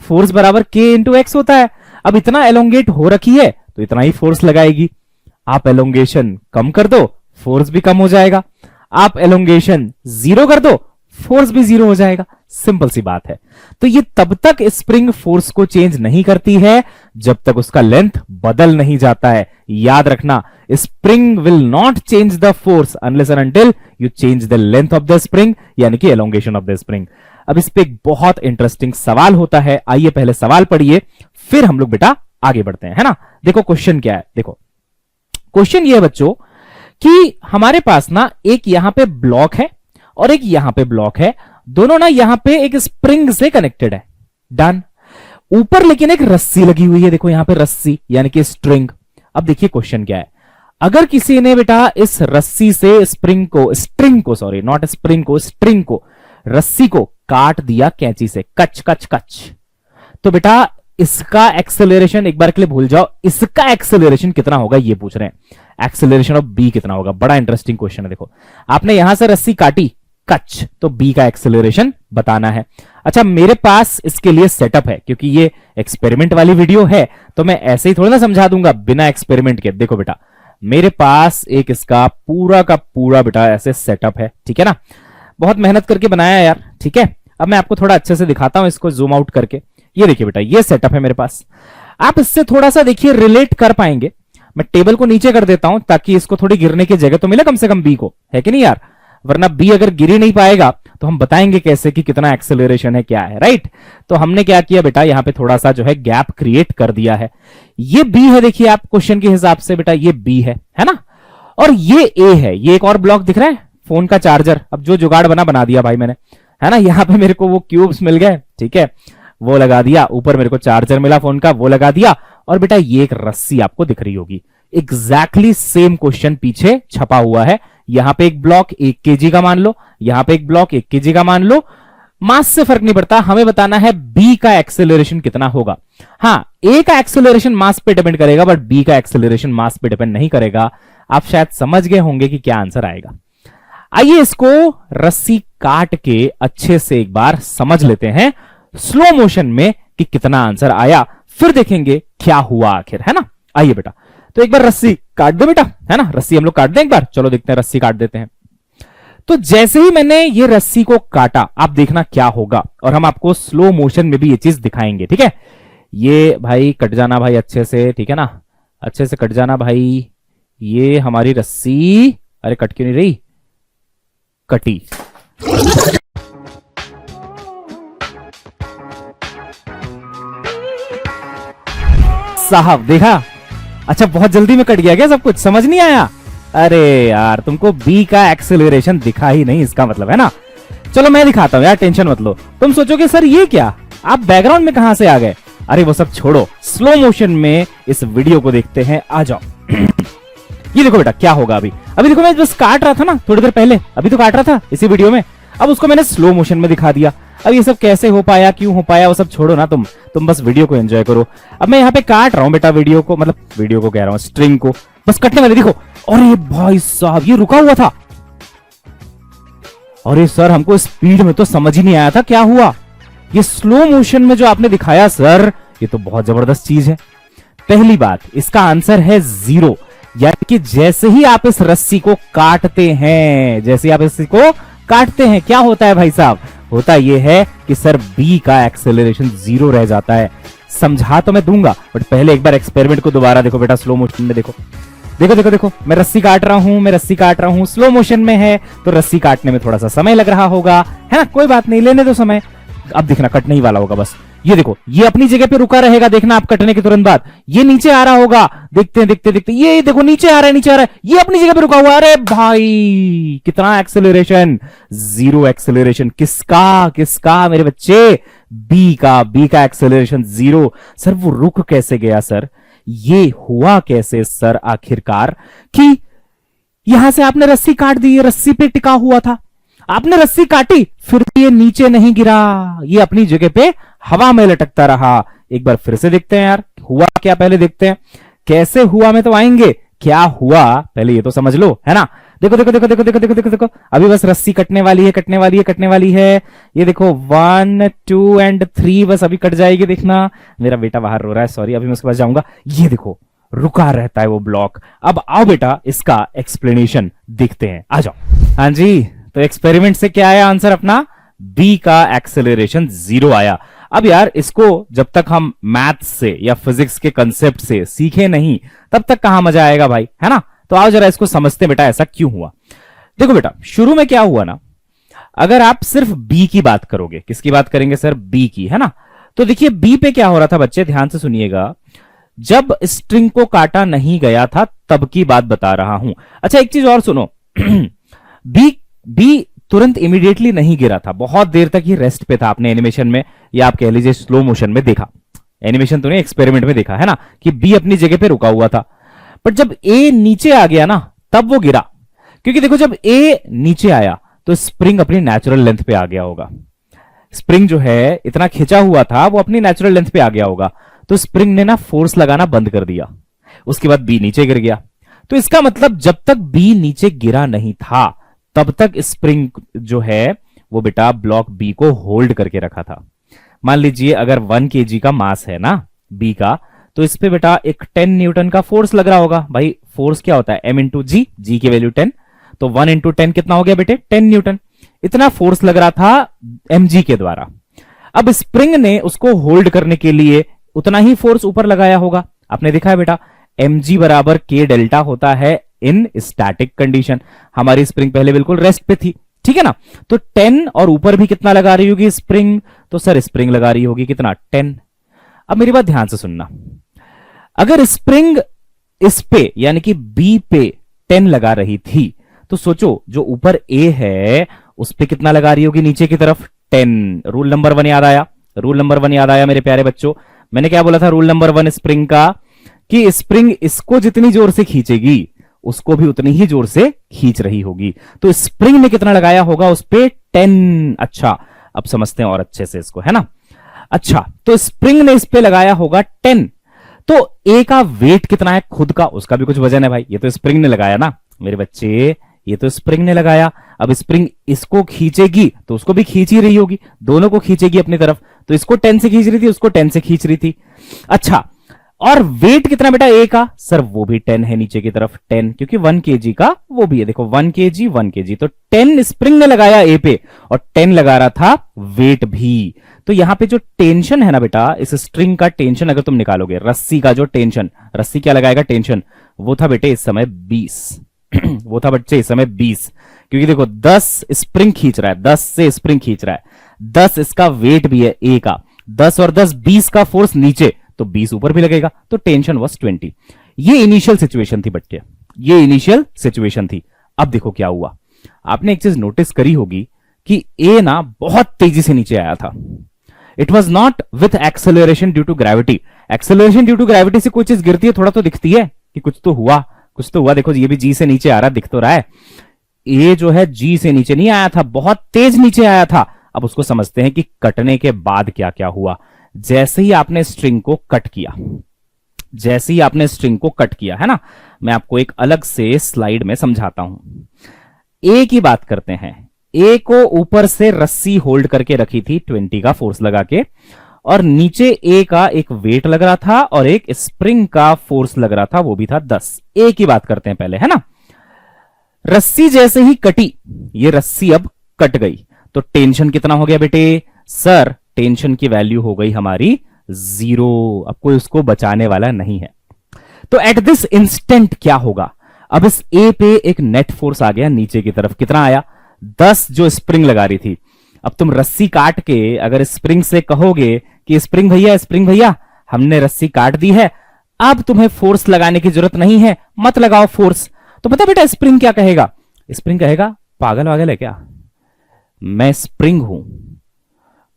फोर्स बराबर के इंटू एक्स होता है। अब इतना एलोंगेट हो रखी है तो इतना ही फोर्स लगाएगी। आप एलोंगेशन कम कर दो, फोर्स भी कम हो जाएगा। आप एलोंगेशन 0 कर दो, फोर्स भी 0 हो जाएगा। सिंपल सी बात है। तो ये तब तक स्प्रिंग फोर्स को चेंज नहीं करती है जब तक उसका लेंथ बदल नहीं जाता है। याद रखना, spring will not change the force unless and until you change the length of the spring, यानी कि एलोंगेशन ऑफ द स्प्रिंग। अब इस पे एक बहुत इंटरेस्टिंग सवाल होता है। आइए पहले सवाल पढ़िए, फिर हम लोग बेटा आगे बढ़ते हैं, है ना। देखो क्वेश्चन क्या है, देखो क्वेश्चन ये है बच्चों कि हमारे पास ना एक यहां पे ब्लॉक है और एक यहां पे ब्लॉक है, दोनों ना यहां पे एक स्प्रिंग से कनेक्टेड है, डन। ऊपर लेकिन एक रस्सी लगी हुई है, देखो यहां पे रस्सी यानी कि स्ट्रिंग। अब देखिए क्वेश्चन क्या है, अगर किसी ने बेटा इस रस्सी से स्ट्रिंग को रस्सी को काट दिया कैंची से, कच कच कच, तो बेटा इसका एक्सेलरेशन एक बार के लिए भूल जाओ, इसका एक्सेलरेशन कितना होगा ये पूछ रहे हैं। एक्सेलरेशन ऑफ बी कितना होगा, बड़ा इंटरेस्टिंग क्वेश्चन है। देखो आपने यहां से रस्सी काटी कच, तो बी का एक्सेलरेशन बताना है। अच्छा मेरे पास इसके लिए सेटअप है, क्योंकि ये एक्सपेरिमेंट वाली वीडियो है तो मैं ऐसे ही थोड़ा ना समझा दूंगा बिना एक्सपेरिमेंट के। देखो बेटा मेरे पास एक इसका पूरा का पूरा बेटा ऐसे सेटअप है, ठीक है ना, बहुत मेहनत करके बनाया यार, ठीक है। अब मैं आपको थोड़ा अच्छे से दिखाता हूं इसको जूम आउट करके। ये देखिए बेटा ये सेटअप है मेरे पास, आप इससे थोड़ा सा देखिए रिलेट कर पाएंगे। मैं टेबल को नीचे कर देता हूं ताकि इसको थोड़ी गिरने की जगह तो मिले कम से कम बी को, है कि नहीं यार, वरना बी अगर गिर ही नहीं पाएगा तो हम बताएंगे कैसे कि कितना एक्सेलरेशन है, क्या है, राइट। तो हमने क्या किया बेटा, यहां पे थोड़ा सा जो है गैप क्रिएट कर दिया है। ये बी है, देखिए आप क्वेश्चन के हिसाब से बेटा ये बी है ना, और ये ए है। ये एक और ब्लॉक दिख रहा है, फोन का चार्जर। अब जो जुगाड़ बना दिया भाई मैंने, है ना। यहां पे मेरे को वो क्यूब्स मिल गए, ठीक है, वो लगा दिया। ऊपर मेरे को चार्जर मिला फोन का, वो लगा दिया। और बेटा ये एक रस्सी आपको दिख रही होगी, एग्जैक्टली सेम क्वेश्चन पीछे छपा हुआ है। यहां पे एक ब्लॉक 1 केजी का मान लो, यहां पे एक ब्लॉक 1 केजी का मान लो, मास से फर्क नहीं पड़ता, हमें बताना है बी का एक्सेलरेशन कितना होगा। हां ए का एक्सेलरेशन मास पे डिपेंड करेगा, बट बी का एक्सेलरेशन मास पे डिपेंड नहीं करेगा। आप शायद समझ गए होंगे कि क्या आंसर आएगा। आइए इसको रस्सी काट के अच्छे से एक बार समझ लेते हैं स्लो मोशन में कि कितना आंसर आया, फिर देखेंगे क्या हुआ आखिर, है ना। आइए बेटा तो एक बार रस्सी काट दो बेटा, है ना, रस्सी हम लोग काट दें एक बार, चलो देखते हैं, रस्सी काट देते हैं। तो जैसे ही मैंने ये रस्सी को काटा, आप देखना क्या होगा, और हम आपको स्लो मोशन में भी ये चीज दिखाएंगे, ठीक है। ये भाई कट जाना भाई अच्छे से, ठीक है ना, अच्छे से कट जाना भाई। ये हमारी रस्सी, अरे कट क्यों नहीं रही, कटी। साहब देखा, अच्छा बहुत जल्दी में कट गया क्या सब कुछ, समझ नहीं आया। अरे यार तुमको बी का एक्सेलरेशन दिखा ही नहीं, इसका मतलब, है ना। चलो मैं दिखाता हूं यार, टेंशन मत लो। तुम सोचोगे सर ये क्या, आप बैकग्राउंड में कहां से आ गए, अरे वो सब छोड़ो, स्लो मोशन में इस वीडियो को देखते हैं, आ जाओ। ये देखो बेटा क्या होगा। अभी देखो मैं बस काट रहा था ना थोड़ी देर पहले, अभी तो काट रहा था इसी वीडियो में, अब उसको मैंने स्लो मोशन में दिखा दिया। अब ये सब कैसे हो पाया, क्यों हो पाया, वो सब छोड़ो ना, तुम बस वीडियो को एंजॉय करो। अब मैं यहाँ पे काट रहा हूँ बेटा वीडियो को, मतलब वीडियो को कह रहा हूँ, स्ट्रिंग को, बस कटने वाले। देखो अरे भाई साहब ये रुका हुआ था, अरे सर हमको स्पीड में तो समझ ही नहीं आया था क्या हुआ। ये स्लो मोशन में जो आपने दिखाया सर, ये तो बहुत जबरदस्त चीज है। पहली बात, इसका आंसर है 0, यानी कि जैसे ही आप इस रस्सी को काटते हैं, जैसे ही आप इस रस्सी को काटते हैं क्या होता है भाई साहब, होता यह है कि सर बी का एक्सेलरेशन 0 रह जाता है। समझा तो मैं दूंगा, बट पहले एक बार एक्सपेरिमेंट को दोबारा देखो बेटा, स्लो मोशन में देखो, देखो देखो देखो, मैं रस्सी काट रहा हूं, स्लो मोशन में है तो रस्सी काटने में थोड़ा सा समय लग रहा होगा, है ना, कोई बात नहीं, लेने दो समय। अब देखना कटने ही वाला होगा बस। ये देखो ये अपनी जगह पे रुका रहेगा, देखना आप कटने के तुरंत बाद ये नीचे आ रहा होगा, देखते देखते ये देखो नीचे आ रहा है, ये अपनी जगह पे रुका हुआ। अरे भाई कितना एक्सेलरेशन, 0 एक्सेलरेशन। किसका मेरे बच्चे, बी का एक्सेलरेशन 0। सर वो रुक कैसे गया सर, ये हुआ कैसे सर आखिरकार, कि यहां से आपने रस्सी काट दी, रस्सी पे टिका हुआ था, आपने रस्सी काटी, फिर ये नीचे नहीं गिरा, ये अपनी जगह पे हवा में लटकता रहा। एक बार फिर से देखते हैं यार हुआ क्या, पहले देखते हैं कैसे हुआ, में तो आएंगे, क्या हुआ पहले ये तो समझ लो, है ना। देखो देखो देखो देखो देखो देखो देखो देखो, अभी बस रस्सी कटने वाली है। ये देखो 1 2 एंड 3 बस अभी कट जाएगी, देखना। मेरा बेटा बाहर रो रहा है, सॉरी, अभी मैं उसके पास जाऊंगा। ये देखो रुका रहता है वो ब्लॉक। अब आओ बेटा इसका एक्सप्लेनेशन देखते हैं, आ जाओ। हाँ जी, तो एक्सपेरिमेंट से क्या आया आंसर अपना, बी का एक्सेलरेशन 0 आया। अब यार इसको जब तक हम मैथ्स से या फिजिक्स के कंसेप्ट से सीखे नहीं, तब तक कहां मजा आएगा भाई, है ना। तो आओ जरा इसको समझते बेटा ऐसा क्यों हुआ। देखो बेटा शुरू में क्या हुआ ना, अगर आप सिर्फ बी की बात करोगे, किसकी बात करेंगे सर, बी की, है ना। तो देखिए बी पे क्या हो रहा था बच्चे, ध्यान से सुनिएगा। जब स्ट्रिंग को काटा नहीं गया था तब की बात बता रहा हूं। अच्छा एक चीज और सुनो बी बी तुरंत इमीडिएटली नहीं गिरा था, बहुत देर तक ये रेस्ट पे था। आपने एनिमेशन में या आप कह लीजिए स्लो मोशन में देखा, एनिमेशन तो नहीं एक्सपेरिमेंट में देखा है ना, कि बी अपनी जगह पे रुका हुआ था। बट जब ए नीचे आ गया ना तब वो गिरा, क्योंकि देखो जब ए नीचे आया तो स्प्रिंग अपनी नेचुरल लेंथ पे आ गया होगा। स्प्रिंग जो है इतना खिंचा हुआ था वो अपनी नेचुरल लेंथ पे आ गया होगा, तो स्प्रिंग ने ना फोर्स लगाना बंद कर दिया। उसके बाद बी नीचे गिर गया। तो इसका मतलब जब तक बी नीचे गिरा नहीं था तब तक स्प्रिंग जो है वो बेटा ब्लॉक बी को होल्ड करके रखा था। मान लीजिए अगर 1 kg का मास है ना बी का, तो इस पे बेटा एक 10 न्यूटन का फोर्स लग रहा होगा। भाई फोर्स क्या होता है, m इंटू जी, जी की वैल्यू 10, तो 1 इंटू 10 कितना हो गया बेटे, 10 न्यूटन। इतना फोर्स लग रहा था mg के द्वारा। अब स्प्रिंग ने उसको होल्ड करने के लिए उतना ही फोर्स ऊपर लगाया होगा। आपने देखा है बेटा mg बराबर k डेल्टा होता है इन स्टैटिक कंडीशन। हमारी स्प्रिंग पहले बिल्कुल रेस्ट पे थी, ठीक है ना। तो 10 और ऊपर भी कितना लगा रही होगी स्प्रिंग, तो सर स्प्रिंग लगा रही होगी कितना, 10। अब मेरी बात ध्यान से सुनना, अगर स्प्रिंग इस पे यानी कि बी पे 10 लगा रही थी, तो सोचो जो ऊपर ए है उस पे कितना लगा रही होगी नीचे की तरफ, 10। रूल नंबर 1 याद आया, रूल नंबर 1 याद आया मेरे प्यारे बच्चों। मैंने क्या बोला था रूल नंबर 1 स्प्रिंग का, कि स्प्रिंग इसको जितनी जोर से खींचेगी उसको भी उतनी ही जोर से खींच रही होगी। तो स्प्रिंग ने कितना लगाया होगा उस पे, 10। अच्छा अब समझते हैं और अच्छे से इसको, है ना। अच्छा तो स्प्रिंग ने इस पे लगाया होगा 10, तो ए का वेट कितना है खुद का, उसका भी कुछ वजन है भाई। ये तो स्प्रिंग ने लगाया ना मेरे बच्चे, ये तो स्प्रिंग ने लगाया। अब स्प्रिंग इसको खींचेगी तो उसको भी खींच ही रही होगी, दोनों को खींचेगी अपनी तरफ। तो इसको 10 से खींच रही थी, उसको 10 से खींच रही थी। अच्छा और वेट कितना बेटा ए का, सर वो भी 10 है नीचे की तरफ, 10, क्योंकि 1 kg का वो भी है। देखो 1 kg 1 kg, तो 10 स्प्रिंग ने लगाया ए पे और 10 लगा रहा था वेट भी। तो यहां पे जो टेंशन है ना बेटा, इस स्ट्रिंग का टेंशन अगर तुम निकालोगे, रस्सी का जो टेंशन, रस्सी क्या लगाएगा टेंशन, वो था बेटे इस समय 20 वो था बच्चे इस समय 20, क्योंकि देखो 10 स्प्रिंग खींच रहा है, 10 से स्प्रिंग खींच रहा है, 10 इसका वेट भी है ए का, 10 और 10 20 का फोर्स नीचे, तो 20 ऊपर भी लगेगा, तो टेंशन वाज 20। ये इनिशियल सिचुएशन थी बच्चे, ये इनिशियल सिचुएशन थी। अब देखो क्या हुआ, आपने एक चीज नोटिस करी होगी कि ए ना बहुत तेजी से नीचे आया था। It was not with acceleration due to gravity. Acceleration due to gravity से कोई चीज गिरती है थोड़ा तो दिखती है कि कुछ तो हुआ, कुछ तो हुआ। देखो ये भी जी से नीचे आ रहा, दिख तो रहा है। ए जो है जी से नीचे नहीं आया था, बहुत तेज नीचे आया था। अब उसको समझते हैं कि कटने के बाद क्या क्या हुआ। जैसे ही आपने स्ट्रिंग को कट किया, जैसे ही आपने स्ट्रिंग को कट किया, है ना, मैं आपको एक अलग से स्लाइड में समझाता हूं। ए की बात करते हैं। ए को ऊपर से रस्सी होल्ड करके रखी थी 20 का फोर्स लगा के, और नीचे ए का एक वेट लग रहा था और एक स्प्रिंग का फोर्स लग रहा था, वो भी था 10। ए की बात करते हैं पहले, है ना। रस्सी जैसे ही कटी, ये रस्सी अब कट गई, तो टेंशन कितना हो गया बेटे, सर टेंशन की वैल्यू हो गई हमारी 0। अब कोई उसको बचाने वाला नहीं है। तो एट दिस इंस्टेंट क्या होगा, अब इस ए पे एक नेट फोर्स आ गया नीचे की तरफ, कितना आया, 10 जो स्प्रिंग लगा रही थी। अब तुम रस्सी काट के अगर स्प्रिंग से कहोगे कि स्प्रिंग भैया, स्प्रिंग भैया हमने रस्सी काट दी है, अब तुम्हें फोर्स लगाने की जरूरत नहीं है, मत लगाओ फोर्स, तो पता बेटा स्प्रिंग क्या कहेगा, स्प्रिंग कहेगा पागल वागल है क्या, मैं स्प्रिंग हूं,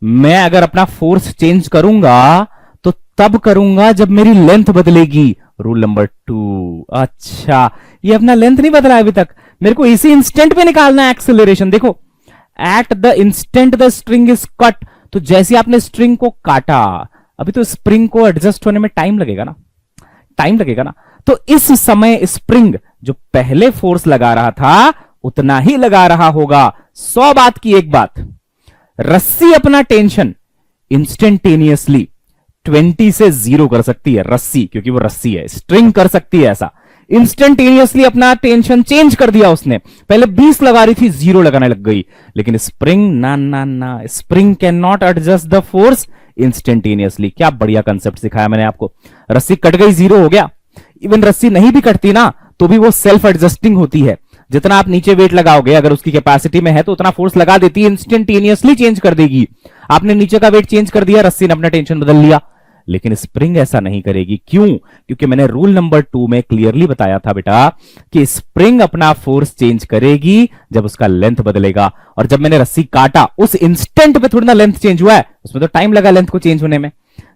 मैं अगर अपना फोर्स चेंज करूंगा तो तब करूंगा जब मेरी लेंथ बदलेगी। Rule number 2। अच्छा ये अपना लेंथ नहीं बदला अभी तक, मेरे को इसी इंस्टेंट पे निकालना है एक्सेलरेशन। देखो at the instant the string is cut, तो जैसे आपने स्ट्रिंग को काटा, अभी तो स्प्रिंग को एडजस्ट होने में टाइम लगेगा ना, टाइम लगेगा ना। तो इस समय स्प्रिंग जो पहले फोर्स लगा रहा था उतना ही लगा रहा होगा। 100 बात की एक बात, रस्सी अपना टेंशन इंस्टेंटेनियसली 20 से 0 कर सकती है रस्सी, क्योंकि वो रस्सी है, स्ट्रिंग कर सकती है ऐसा। इंस्टेंटेनियसली अपना टेंशन चेंज कर दिया उसने, पहले 20 लगा रही थी 0 लगाने लग गई। लेकिन स्प्रिंग ना ना ना, spring can not adjust the force instantaneously. क्या बढ़िया कंसेप्ट सिखाया मैंने आपको। रस्सी कट गई 0 हो गया। इवन रस्सी नहीं भी कटती ना तो भी वो सेल्फ एडजस्टिंग होती है। जितना आप नीचे वेट लगाओगे, अगर उसकी कैपेसिटी में है तो उतना फोर्स लगा देती है, इंस्टेंटेनियसली चेंज कर देगी। आपने नीचे का वेट चेंज कर दिया, रस्सी ने अपना टेंशन बदल लिया। लेकिन स्प्रिंग ऐसा नहीं करेगी। क्यों? क्योंकि मैंने रूल नंबर 2 में क्लियरली बताया था बेटा कि स्प्रिंग अपना फोर्स चेंज करेगी जब उसका लेंथ बदलेगा। और जब मैंने रस्सी काटा उस इंस्टेंट पे थोड़ी ना लेंथ चेंज हुआ है, उसमें तो टाइम लगा लेंथ को चेंज होने में।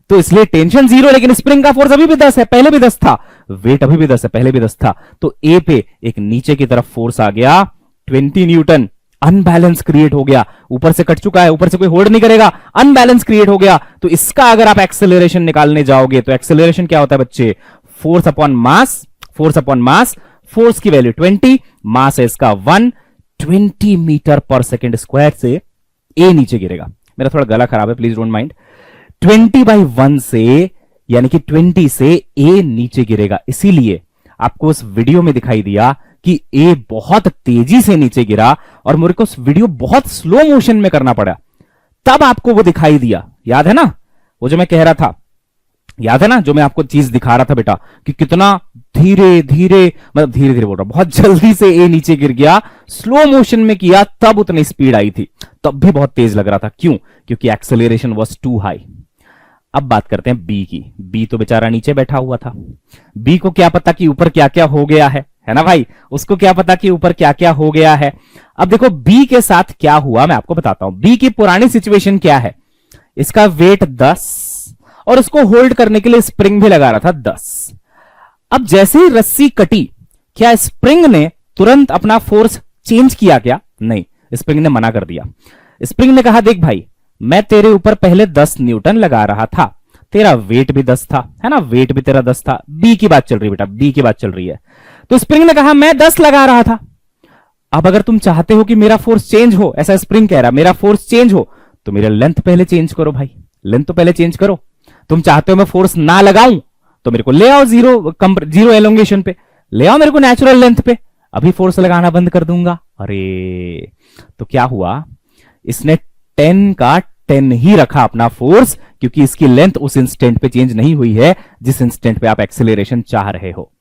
तो इसलिए टेंशन 0, लेकिन स्प्रिंग का फोर्स अभी भी 10 है, पहले भी 10 था। वेट अभी भी 10 है, पहले भी 10 था। तो ए पे एक नीचे की तरफ फोर्स आ गया 20 न्यूटन। अनबैलेंस क्रिएट हो गया, ऊपर से कट चुका है, ऊपर से कोई होल्ड नहीं करेगा, अनबैलेंस क्रिएट हो गया। तो इसका अगर आप एक्सेलरेशन निकालने जाओगे तो एक्सेलरेशन क्या होता है बच्चे? Force upon mass. Force upon mass, force की वैल्यू 20, मास है इसका 1, 20 मीटर पर सेकेंड स्क्वायर से ए नीचे गिरेगा। मेरा थोड़ा गला खराब है, प्लीज डोंट माइंड। 20/1 से, यानी कि 20 से ए नीचे गिरेगा। इसीलिए आपको उस वीडियो में दिखाई दिया कि ए बहुत तेजी से नीचे गिरा और मेरे को उस वीडियो बहुत स्लो मोशन में करना पड़ा, तब आपको वो दिखाई दिया। याद है ना वो जो मैं कह रहा था? याद है ना जो मैं आपको चीज दिखा रहा था बेटा कि कितना धीरे धीरे, मतलब धीरे धीरे बोल रहा, बहुत जल्दी से ए नीचे गिर गया, स्लो मोशन में किया तब उतनी स्पीड आई थी, तब भी बहुत तेज लग रहा था। क्यों? क्योंकि एक्सेलरेशन वॉज टू हाई। अब बात करते हैं बी की। बी तो बेचारा नीचे बैठा हुआ था। बी को क्या पता कि ऊपर क्या क्या हो गया है ना भाई? उसको क्या पता कि ऊपर क्या क्या हो गया है। अब देखो बी के साथ क्या हुआ, मैं आपको बताता हूं। बी की पुरानी सिचुएशन क्या है? इसका वेट 10 और उसको होल्ड करने के लिए स्प्रिंग भी लगा रहा था 10। अब जैसे ही रस्सी कटी, क्या स्प्रिंग ने तुरंत अपना फोर्स चेंज किया क्या? नहीं, स्प्रिंग ने मना कर दिया। स्प्रिंग ने कहा देख भाई, मैं तेरे ऊपर पहले 10 न्यूटन लगा रहा था, तेरा वेट भी 10 था, है ना? वेट भी तेरा 10 था। बी की बात चल रही है बेटा, बी की बात चल रही है। तो स्प्रिंग ने कहा मैं 10 लगा रहा था। अब अगर तुम चाहते हो कि मेरा फोर्स चेंज हो, ऐसा स्प्रिंग कह रहा मेरा फोर्स चेंज हो, तो मेरा लेंथ पहले चेंज करो भाई, लेंथ तो पहले चेंज करो। तुम चाहते हो मैं फोर्स ना लगाऊं, तो मेरे को ले आओ जीरो एलोंगेशन पे, ले आओ मेरे को नेचुरल लेंथ पे, अभी फोर्स लगाना बंद कर दूंगा। अरे तो क्या हुआ, इसने 10 का 10 ही रखा अपना फोर्स, क्योंकि इसकी लेंथ उस इंस्टेंट पे चेंज नहीं हुई है जिस इंस्टेंट पे आप एक्सेलरेशन चाह रहे हो।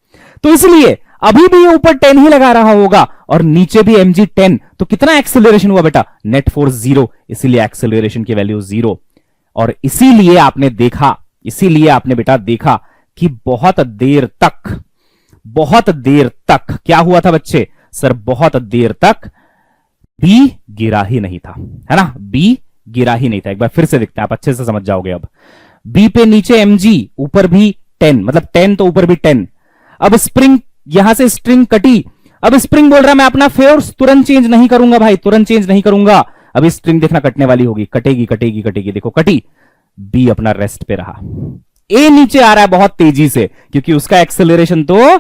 तो इसलिए अभी भी ये ऊपर 10 ही लगा रहा होगा और नीचे भी mg 10, तो कितना एक्सेलरेशन हुआ बेटा? नेट फोर्स 0, इसीलिए एक्सेलरेशन की वैल्यू 0। और इसीलिए आपने देखा, इसीलिए आपने बेटा देखा कि बहुत देर तक क्या हुआ था बच्चे? सर बहुत देर तक बी गिरा ही नहीं था, है ना? बी गिरा ही नहीं था। एक बार फिर से दिखते हैं, आप अच्छे से समझ जाओगे। अब बी पे नीचे mg, ऊपर भी 10, मतलब 10 तो ऊपर भी 10। अब स्प्रिंग, यहां से स्ट्रिंग कटी, अब स्प्रिंग बोल रहा है मैं अपना फोर्स तुरंत चेंज नहीं करूंगा भाई, तुरंत चेंज नहीं करूंगा। अभी स्ट्रिंग देखना कटने वाली होगी, कटेगी कटेगी कटेगी, देखो कटी। बी अपना रेस्ट पे रहा। ए नीचे आ रहा है बहुत तेजी से, क्योंकि उसका एक्सेलरेशन तो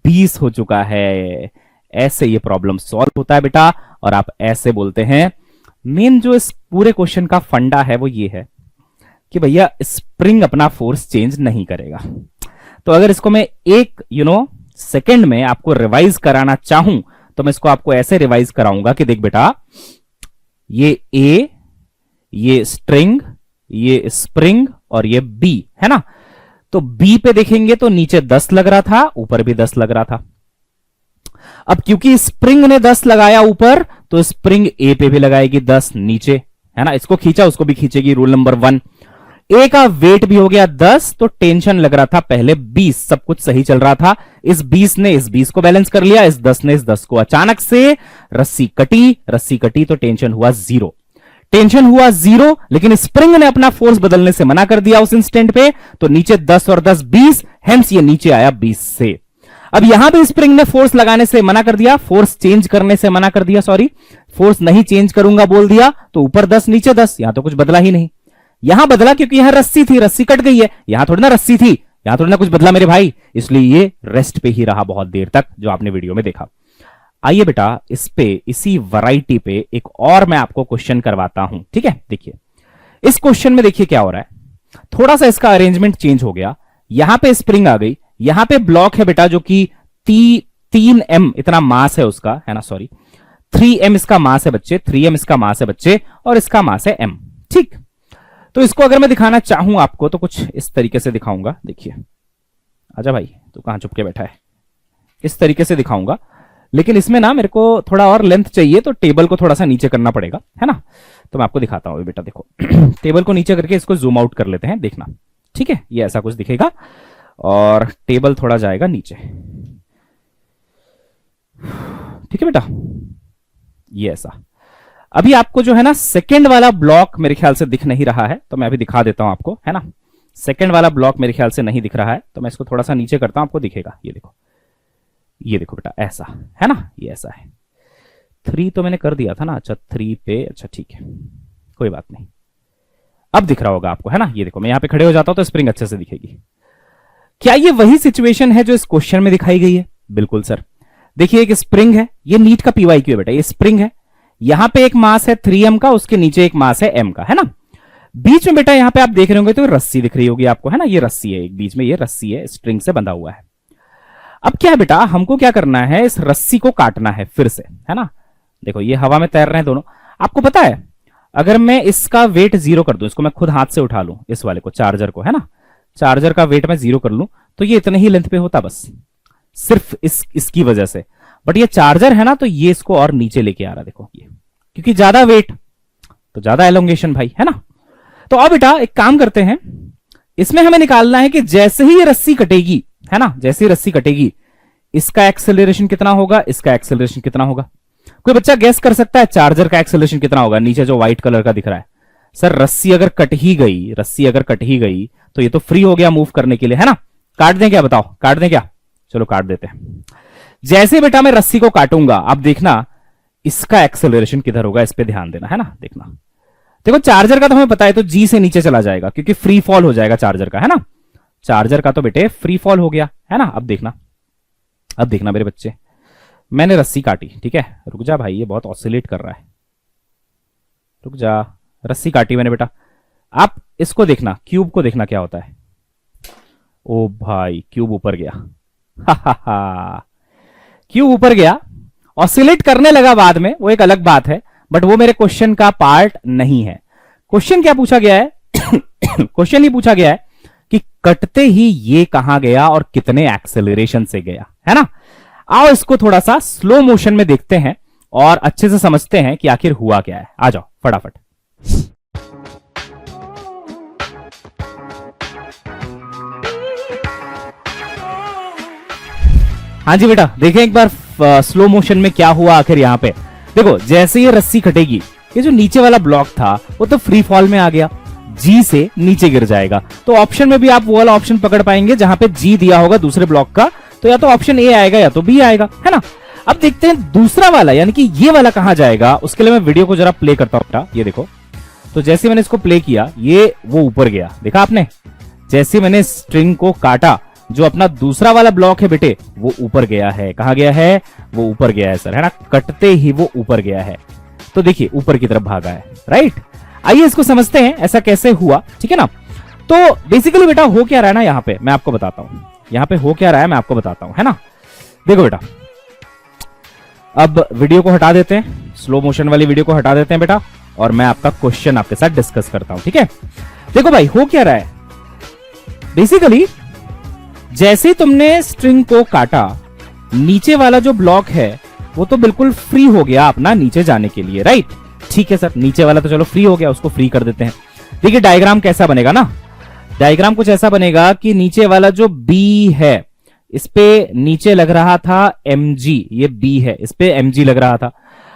20 हो चुका है। ऐसे ये प्रॉब्लम सॉल्व होता है बेटा, और आप ऐसे बोलते हैं। मेन जो इस पूरे क्वेश्चन का फंडा है वो ये है कि भैया स्प्रिंग अपना फोर्स चेंज नहीं करेगा। तो अगर इसको मैं एक सेकंड में आपको रिवाइज कराना चाहूं, तो मैं इसको आपको ऐसे रिवाइज कराऊंगा कि देख बेटा, ये ए, ये स्ट्रिंग, ये स्प्रिंग और ये बी, है ना? तो बी पे देखेंगे तो नीचे 10 लग रहा था, ऊपर भी 10 लग रहा था। अब क्योंकि स्प्रिंग ने 10 लगाया ऊपर, तो स्प्रिंग ए पे भी लगाएगी 10 नीचे, है ना? इसको खींचा उसको भी खींचेगी, रूल नंबर 1। ए का वेट भी हो गया 10, तो टेंशन लग रहा था पहले 20, सब कुछ सही चल रहा था। इस 20 ने इस 20 को बैलेंस कर लिया, इस 10 ने इस 10 को। अचानक से रस्सी कटी तो टेंशन हुआ 0। टेंशन हुआ 0, लेकिन स्प्रिंग ने अपना फोर्स बदलने से मना कर दिया उस इंस्टेंट पे, तो नीचे 10 और 10 20, हेंस ये नीचे आया 20 से। अब यहां पे स्प्रिंग ने फोर्स लगाने से मना कर दिया, फोर्स चेंज करने से मना कर दिया, सॉरी, फोर्स नहीं चेंज करूंगा बोल दिया, तो ऊपर 10 नीचे 10, यहां तो कुछ बदला ही नहीं। यहां बदला क्योंकि यहां रस्सी थी, रस्सी कट गई है, यहां थोड़ी ना रस्सी थी, यहां थोड़ी ना कुछ बदला मेरे भाई, इसलिए ये रेस्ट पे ही रहा बहुत देर तक, जो आपने वीडियो में देखा। आइए बेटा, इस पे, इसी वैरायटी पे एक और मैं आपको क्वेश्चन करवाता हूं, ठीक है? देखिए इस क्वेश्चन में, देखिए क्या हो रहा है, थोड़ा सा इसका अरेंजमेंट चेंज हो गया। यहां पे स्प्रिंग आ गई, यहां पे ब्लॉक है बेटा जो कि 3m इतना मास है उसका, है ना? सॉरी, 3m इसका मास है बच्चे, 3m इसका मास है बच्चे, और इसका मास है m, ठीक? तो इसको अगर मैं दिखाना चाहूं आपको, तो कुछ इस तरीके से दिखाऊंगा। देखिए, आजा भाई, तू कहां छुप के बैठा है? इस तरीके से दिखाऊंगा, लेकिन इसमें ना मेरे को थोड़ा और लेंथ चाहिए, तो टेबल को थोड़ा सा नीचे करना पड़ेगा, है ना? तो मैं आपको दिखाता हूं बेटा, देखो टेबल को नीचे करके इसको जूम आउट कर लेते हैं, देखना ठीक है, ये ऐसा कुछ दिखेगा और टेबल थोड़ा जाएगा नीचे। ठीक है बेटा, ये ऐसा। अभी आपको जो है ना सेकंड वाला ब्लॉक मेरे ख्याल से दिख नहीं रहा है, तो मैं अभी दिखा देता हूं आपको, है ना। सेकंड वाला ब्लॉक मेरे ख्याल से नहीं दिख रहा है, तो मैं इसको थोड़ा सा नीचे करता हूं, आपको दिखेगा। ये देखो, ये देखो बेटा, ऐसा है ना, ये ऐसा है। 3 तो मैंने कर दिया था ना, अच्छा 3 पे, अच्छा ठीक है, कोई बात नहीं। अब दिख रहा होगा आपको, है ना। ये देखो, मैं यहां पे खड़े हो जाता हूं तो स्प्रिंग अच्छे से दिखेगी। क्या ये वही सिचुएशन है जो इस क्वेश्चन में दिखाई गई है? बिल्कुल सर। देखिए, एक स्प्रिंग है, ये नीट का पीवाईक्यू है बेटा, ये स्प्रिंग है, यहां पे एक मास है 3m का, उसके नीचे एक मास है m का, है ना। बीच में बेटा यहां पे आप देख रहे होंगे तो रस्सी दिख रही होगी आपको, है ना। ये रस्सी है, एक बीच में ये रस्सी है, स्ट्रिंग से बंधा हुआ है। अब क्या है बेटा, हमको क्या करना है, इस रस्सी को काटना है फिर से, है ना। देखो, ये हवा में तैर रहे हैं दोनों। आपको पता है, अगर मैं इसका वेट 0 कर दूं, इसको मैं खुद हाथ से उठा लूं, इस वाले को, चार्जर को, है ना, चार्जर का वेट मैं 0 कर लूं, तो ये इतने ही लेंथ पे होता, बस सिर्फ इसकी वजह से। बट ये चार्जर है ना, तो ये इसको और नीचे लेके आ रहा, देखो ये, क्योंकि ज्यादा वेट तो ज्यादा एलोंगेशन भाई, है ना। तो अब बेटा एक काम करते हैं, इसमें हमें निकालना है कि जैसे ही ये रस्सी कटेगी, है ना, जैसे ही रस्सी कटेगी, इसका एक्सेलरेशन कितना होगा, इसका एक्सेलरेशन कितना होगा। कोई बच्चा गैस कर सकता है चार्जर का एक्सेलरेशन कितना होगा? नीचे जो व्हाइट कलर का दिख रहा है, सर रस्सी अगर कट ही गई, रस्सी अगर कट ही गई तो ये तो फ्री हो गया मूव करने के लिए, है ना। काट दें क्या, बताओ, काट दें क्या? चलो काट देते हैं। जैसे बेटा मैं रस्सी को काटूंगा, आप देखना इसका एक्सेलरेशन किधर होगा, इस पे ध्यान देना, है ना। देखना, देखो चार्जर का तो हमें पता है, तो जी से नीचे चला जाएगा क्योंकि फ्री फॉल हो जाएगा चार्जर का, है ना। चार्जर का तो बेटे फ्री फॉल हो गया, है ना। अब देखना, अब देखना मेरे बच्चे, मैंने रस्सी काटी, ठीक है, रुक जा भाई, ये बहुत ऑसिलेट कर रहा है, रुक जा। रस्सी काटी मैंने बेटा, आप इसको देखना, क्यूब को देखना क्या होता है। ओ भाई, क्यूब ऊपर गया, क्यूब ऊपर गया, ऑसिलेट करने लगा बाद में, वो एक अलग बात है, बट वो मेरे क्वेश्चन का पार्ट नहीं है। क्वेश्चन क्या पूछा गया है? क्वेश्चन ही पूछा गया है कि कटते ही ये कहां गया और कितने एक्सेलरेशन से गया, है ना। आओ इसको थोड़ा सा स्लो मोशन में देखते हैं और अच्छे से समझते हैं कि आखिर हुआ क्या है। आ जाओ फटाफट। हाँ जी बेटा, देखें एक बार स्लो मोशन में क्या हुआ आखिर यहां पे। देखो, जैसे ये रस्सी कटेगी, ये जो नीचे वाला ब्लॉक था वो तो फ्री फॉल में आ गया, जी से नीचे गिर जाएगा। तो ऑप्शन में भी आप वो वाला ऑप्शन पकड़ पाएंगे जहां पे जी दिया होगा दूसरे ब्लॉक का, तो या तो ऑप्शन ए आएगा या तो बी आएगा, है ना। अब देखते हैं दूसरा वाला, यानी कि ये वाला कहां जाएगा। उसके लिए मैं वीडियो को जरा प्ले करता हूं बेटा, ये देखो। तो जैसे मैंने इसको प्ले किया, ये वो ऊपर गया, देखा आपने। जैसे मैंने स्ट्रिंग को काटा, जो अपना दूसरा वाला ब्लॉक है बेटे, वो ऊपर गया है। कहां गया है? वो ऊपर गया है सर, है ना। कटते ही वो ऊपर गया है, तो देखिए ऊपर की तरफ भागा है, राइट। आइए इसको समझते हैं ऐसा कैसे हुआ, ठीक है ना। तो बेसिकली बेटा हो क्या रहा है ना, यहां पे मैं आपको बताता हूं, यहां पे हो क्या रहा है मैं आपको बताता हूं, है ना। देखो बेटा, अब वीडियो को हटा देते हैं, स्लो मोशन वाली वीडियो को हटा देते हैं बेटा, और मैं आपका क्वेश्चन आपके साथ डिस्कस करता हूं, ठीक है। देखो भाई, हो क्या रहा है, बेसिकली जैसे तुमने स्ट्रिंग को काटा, नीचे वाला जो ब्लॉक है वो तो बिल्कुल फ्री हो गया अपना नीचे जाने के लिए, राइट। ठीक है सर, नीचे वाला तो चलो फ्री हो गया, उसको फ्री कर देते हैं। देखिए डायग्राम कैसा बनेगा ना, डायग्राम कुछ ऐसा बनेगा कि नीचे वाला जो बी है, इस पे नीचे लग रहा था mg, ये बी है, इस पे mg लग रहा था।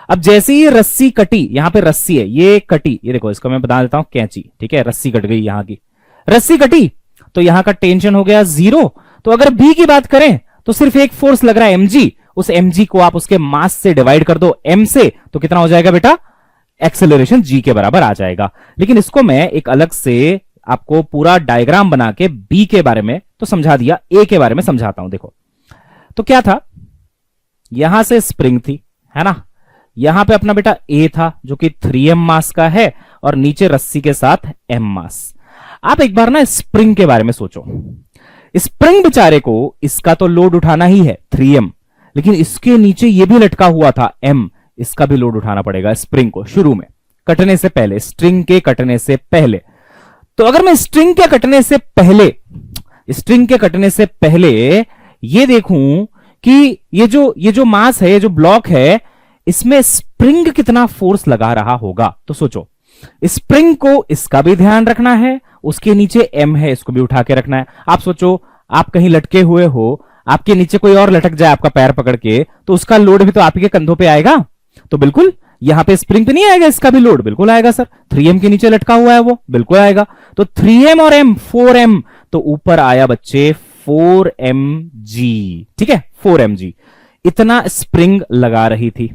अब जैसे ही रस्सी कटी, यहां पे रस्सी है, ये कटी, ये देखो इसको मैं बता देता हूं, कैंची, ठीक है। रस्सी कट गई, यहां की रस्सी कटी, तो यहां का टेंशन हो गया 0। तो अगर बी की बात करें तो सिर्फ एक फोर्स लग रहा है mg, उस mg को आप उसके मास से डिवाइड कर दो m से, तो कितना हो जाएगा बेटा? एक्सेलरेशन g के बराबर आ जाएगा। लेकिन इसको मैं एक अलग से आपको पूरा डायग्राम बना के b के बारे में तो समझा दिया, a के बारे में समझाता हूं। देखो तो क्या था, यहां से स्प्रिंग थी, है ना। यहां पे अपना बेटा a था जो कि 3m मास का है, और नीचे रस्सी के साथ m मास। आप एक बार ना स्प्रिंग के बारे में सोचो, स्प्रिंग बेचारे को इसका तो लोड उठाना ही है 3m, लेकिन इसके नीचे ये भी लटका हुआ था m, इसका भी लोड उठाना पड़ेगा स्प्रिंग को शुरू में, कटने से पहले, स्ट्रिंग के कटने से पहले। तो अगर मैं स्ट्रिंग के कटने से पहले, स्ट्रिंग के कटने से पहले ये देखूं कि ये जो मास है, ये जो ब्लॉक है, इसमें स्प्रिंग कितना फोर्स लगा रहा होगा, तो सोचो। स्प्रिंग को इसका भी ध्यान रखना है, उसके नीचे एम है, इसको भी उठा के रखना है। आप सोचो, आप कहीं लटके हुए हो, आपके नीचे कोई और लटक जाए आपका पैर पकड़ के, तो उसका लोड भी तो आपके कंधों पे आएगा। तो बिल्कुल यहां पे स्प्रिंग पे नहीं आएगा, इसका भी लोड बिल्कुल आएगा सर। 3m के नीचे लटका हुआ है वो, बिल्कुल आएगा। तो 3m और m 4m, तो ऊपर आया बच्चे 4mg। ठीक है, 4mg। इतना स्प्रिंग लगा रही थी,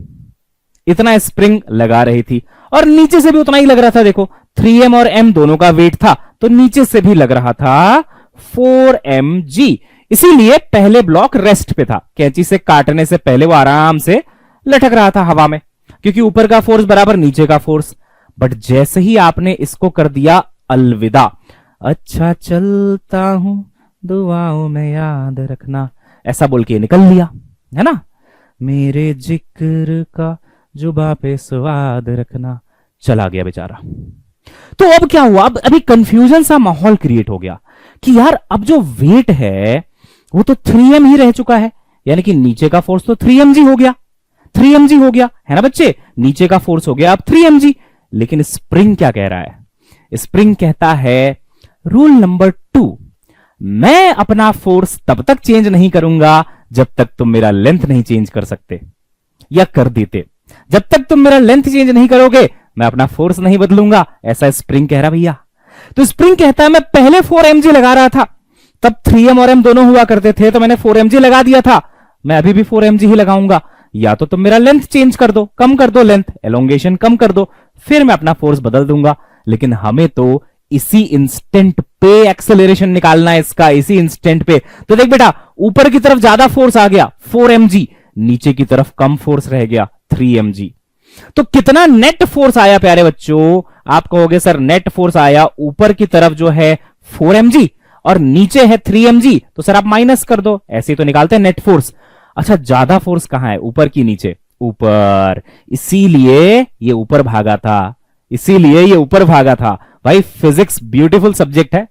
इतना स्प्रिंग लगा रही थी, और नीचे से भी उतना ही लग रहा था। देखो 3m और m दोनों का वेट था, तो नीचे से भी लग रहा था 4mg। इसीलिए पहले ब्लॉक रेस्ट पे था, कैंची से काटने से पहले वो आराम से लटक रहा था हवा में, क्योंकि ऊपर का फोर्स बराबर नीचे का फोर्स। बट जैसे ही आपने इसको कर दिया अलविदा, अच्छा चलता हूं दुआओं में याद रखना, ऐसा बोल के निकल लिया, है ना, मेरे जिक्र का जुबा पे स्वाद रखना, चला गया बेचारा। तो अब क्या हुआ, अब अभी कंफ्यूजन सा माहौल क्रिएट हो गया कि यार अब जो वेट है वो तो 3m ही रह चुका है, यानी कि नीचे का फोर्स तो 3mg हो गया, 3mg हो गया, है ना बच्चे, नीचे का फोर्स हो गया अब 3mg। लेकिन स्प्रिंग क्या कह रहा है, स्प्रिंग कहता है रूल नंबर 2, मैं अपना फोर्स तब तक चेंज नहीं करूंगा जब तक तुम मेरा लेंथ नहीं चेंज कर सकते या कर देते। जब तक तुम मेरा लेंथ चेंज नहीं करोगे मैं अपना फोर्स नहीं बदलूंगा, ऐसा स्प्रिंग कह रहा भैया। तो स्प्रिंग कहता है मैं पहले 4mg लगा रहा था, तब 3m और m दोनों हुआ करते थे, तो मैंने 4mg लगा दिया था, मैं अभी भी 4mg ही लगाऊंगा। या तो तुम मेरा लेंथ चेंज कर दो, कम कर दो लेंथ, एलोंगेशन कम कर दो, फिर मैं अपना फोर्स बदल दूंगा। लेकिन हमें तो इसी इंस्टेंट पे एक्सेलरेशन निकालना है इसका, इसी इंस्टेंट पे। तो देख बेटा, ऊपर की तरफ ज्यादा फोर्स आ गया 4mg, नीचे की तरफ कम फोर्स रह गया 3mg। तो कितना नेट फोर्स आया प्यारे बच्चों, आप कहोगे सर नेट फोर्स आया ऊपर की तरफ जो है 4mg और नीचे है 3mg, तो सर आप माइनस कर दो, ऐसे ही तो निकालते हैं नेट फोर्स। अच्छा, ज्यादा फोर्स कहां है, ऊपर की नीचे, ऊपर, इसीलिए ये ऊपर भागा था, इसीलिए ये ऊपर भागा था। भाई फिजिक्स ब्यूटीफुल सब्जेक्ट है,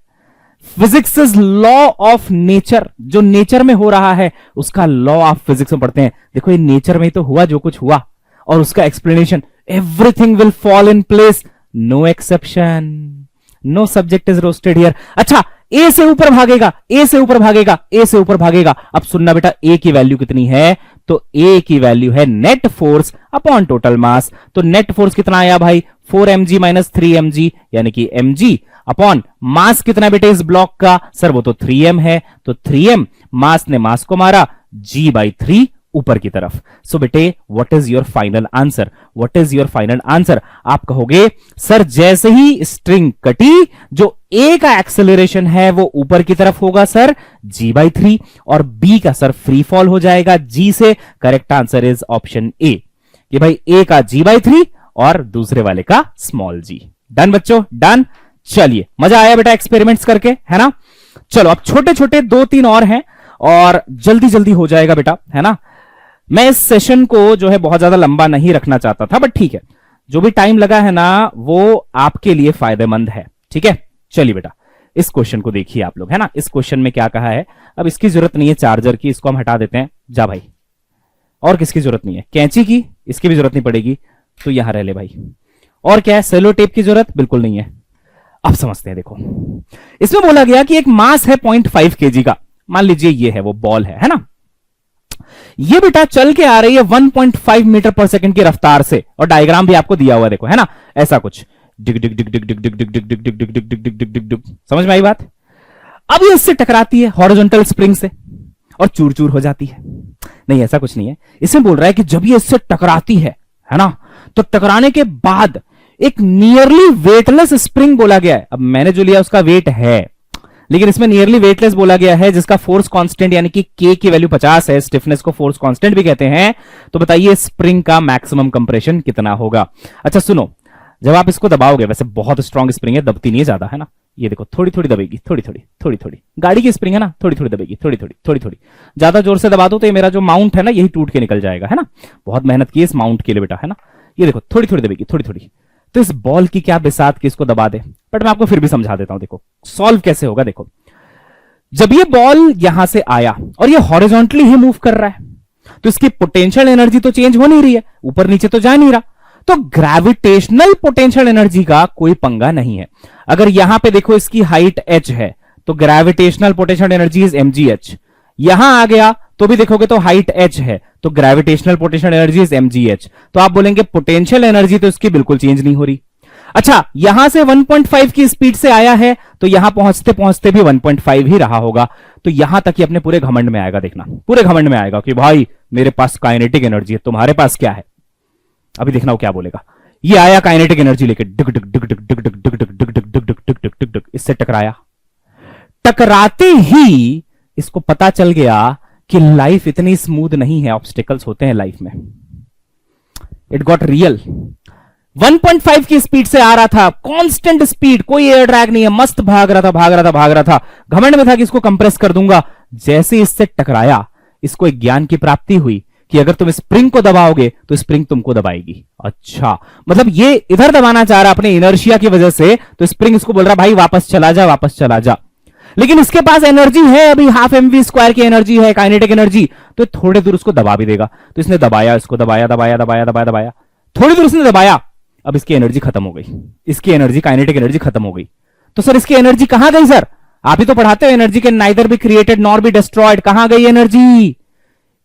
physics is law of nature, जो नेचर में हो रहा है उसका लॉ आप फिजिक्स में पढ़ते हैं। देखो ये नेचर में ही तो हुआ जो कुछ हुआ, और उसका explanation, everything will fall in place, no exception, no subject is roasted here. अच्छा, ए से ऊपर भागेगा, ए से ऊपर भागेगा, ए से ऊपर भागेगा। अब सुनना बेटा, ए की वैल्यू कितनी है, तो ए की वैल्यू है net force upon total mass. तो नेट फोर्स कितना आया भाई, 4mg माइनस 3mg, यानी कि mg अपॉन मास कितना बेटे इस ब्लॉक का, सर वो तो 3m है, तो 3m, मास ने मास को मारा, g/3 ऊपर की तरफ। सो बेटे what is your final answer, what is your final answer. आप कहोगे सर जैसे ही स्ट्रिंग कटी, जो ए का एक्सेलरेशन है वो ऊपर की तरफ होगा सर g/3, और बी का सर फ्री फॉल हो जाएगा g से। Correct answer is option A, कि भाई ए का g/3 और दूसरे वाले का स्मॉल g। डन बच्चों, डन। चलिए, मजा आया बेटा एक्सपेरिमेंट्स करके, है ना। चलो अब छोटे छोटे 2-3 और हैं, और जल्दी जल्दी हो जाएगा बेटा, है ना। मैं इस सेशन को जो है बहुत ज्यादा लंबा नहीं रखना चाहता था, बट ठीक है, जो भी टाइम लगा है ना वो आपके लिए फायदेमंद है, ठीक है। चलिए बेटा, इस क्वेश्चन को देखिए आप लोग, है ना। इस क्वेश्चन में क्या कहा है, अब इसकी जरूरत नहीं है चार्जर की, इसको हम हटा देते हैं, जा भाई। और किसकी जरूरत नहीं है, कैंची की, इसकी भी जरूरत नहीं पड़ेगी, तो यहां रह ले भाई। और क्या है, सेलो टेप की जरूरत बिल्कुल नहीं है। अब समझते हैं, देखो इसमें बोला गया कि एक मास है 0.5 kg का, मान लीजिए ये है वो बॉल है ना। ये बेटा चल के आ रही है 1.5 मीटर पर सेकंड की रफ्तार से, और डायग्राम भी आपको दिया हुआ है, देखो, है ना, ऐसा कुछ डिग डिग डिग डिग डिग डिग डिग डिग डिग डिग डिग डिग डिग डिग डिग डिग। समझ में आई बात। अब ये इससे टकराती है हॉरिजॉन्टल स्प्रिंग से और चूर चूर हो जाती है। नहीं, ऐसा कुछ नहीं है, इसमें बोल रहा है कि जब ये इससे टकराती है ना, तो टकराने के बाद एक नियरली वेटलेस स्प्रिंग बोला गया है। अब मैंने जो लिया उसका वेट है, लेकिन इसमें नियरली वेटलेस बोला गया है, जिसका फोर्स कांस्टेंट यानी कि के की वैल्यू 50 है, स्टिफनेस को फोर्स कांस्टेंट भी कहते हैं। तो बताइए स्प्रिंग का मैक्सिमम कंप्रेशन कितना होगा। अच्छा सुनो, जब आप इसको दबाओगे, वैसे बहुत स्ट्रॉन्ग स्प्रिंग है, दबती नहीं है ज्यादा, है ना। ये देखो थोड़ी थोड़ी दबेगी, थोड़ी थोड़ी थोड़ी थोड़ी, गाड़ी की स्प्रिंग है ना, थोड़ी थोड़ी दबेगी, थोड़ी थोड़ी थोड़ी थोड़ी। ज्यादा जोर से दबा दो तो ये मेरा जो माउंट है ना, यही टूट के निकल जाएगा, है ना। बहुत मेहनत की इस माउंट के लिए बेटा, है ना। ये देखो थोड़ी थोड़ी दबेगी, थोड़ी थोड़ी। तो इस बॉल की क्या बिसात कि इसको दबा दे, बट मैं आपको फिर भी समझा देता हूं। देखो सॉल्व कैसे होगा। देखो, जब ये बॉल यहां से आया और ये हॉरिजॉन्टली ही मूव कर रहा है, तो इसकी पोटेंशियल एनर्जी तो चेंज हो नहीं रही है, ऊपर नीचे तो जा नहीं रहा। तो ग्रेविटेशनल पोटेंशियल एनर्जी का कोई पंगा नहीं है। अगर यहां पे देखो इसकी हाइट h है तो gravitational potential energy is mgh। यहां आ गया तो भी देखोगे तो हाइट h है तो gravitational potential energy is mgh। तो आप बोलेंगे पोटेंशियल एनर्जी तो इसकी बिल्कुल चेंज नहीं हो रही। अच्छा, यहां से 1.5 की स्पीड से आया है तो यहां पहुंचते पहुंचते भी 1.5 ही रहा होगा। तो यहां तक ही अपने पूरे घमंड में आएगा, देखना पूरे घमंड में आएगा कि भाई मेरे पास काइनेटिक एनर्जी है, तुम्हारे पास क्या है। अभी देखना वो क्या बोलेगा। ये आया काइनेटिक एनर्जी लेके, डिग डिग डिग डिग डिग डिग डिग डिग डिग डिग डिग डिग डिग डिग डिग, इससे टकराया। टकराते ही इसको पता चल गया कि लाइफ इतनी स्मूथ नहीं है, ऑब्स्टिकल्स होते हैं लाइफ में। It got real. 1.5 की स्पीड से आ रहा था, कांस्टेंट स्पीड, कोई एयर ड्रैग नहीं है, मस्त भाग रहा था भाग रहा था भाग रहा था, घमंड में था कि इसको कंप्रेस कर दूंगा। जैसे इससे टकराया, इसको एक ज्ञान की प्राप्ति हुई कि अगर तुम स्प्रिंग को दबाओगे तो स्प्रिंग तुमको दबाएगी। अच्छा, मतलब ये इधर दबाना चाह रहा अपने इनर्शिया की वजह से, तो स्प्रिंग इसको बोल रहा भाई वापस चला जा वापस चला जा। लेकिन इसके पास एनर्जी है अभी, हाफ mv स्क्वायर की एनर्जी है, काइनेटिक एनर्जी, तो थोड़े दूर उसको दबा भी देगा। तो इसने दबाया, इसको दबाया दबाया दबाया दबाया दबाया, थोड़ी दूर इसने दबाया, अब इसकी एनर्जी खत्म हो गई, इसकी एनर्जी काइनेटिक एनर्जी खत्म हो गई। तो सर इसकी एनर्जी कहां गई सर? आप ही तो पढ़ाते हो एनर्जी के neither be created nor be destroyed. कहां गई एनर्जी?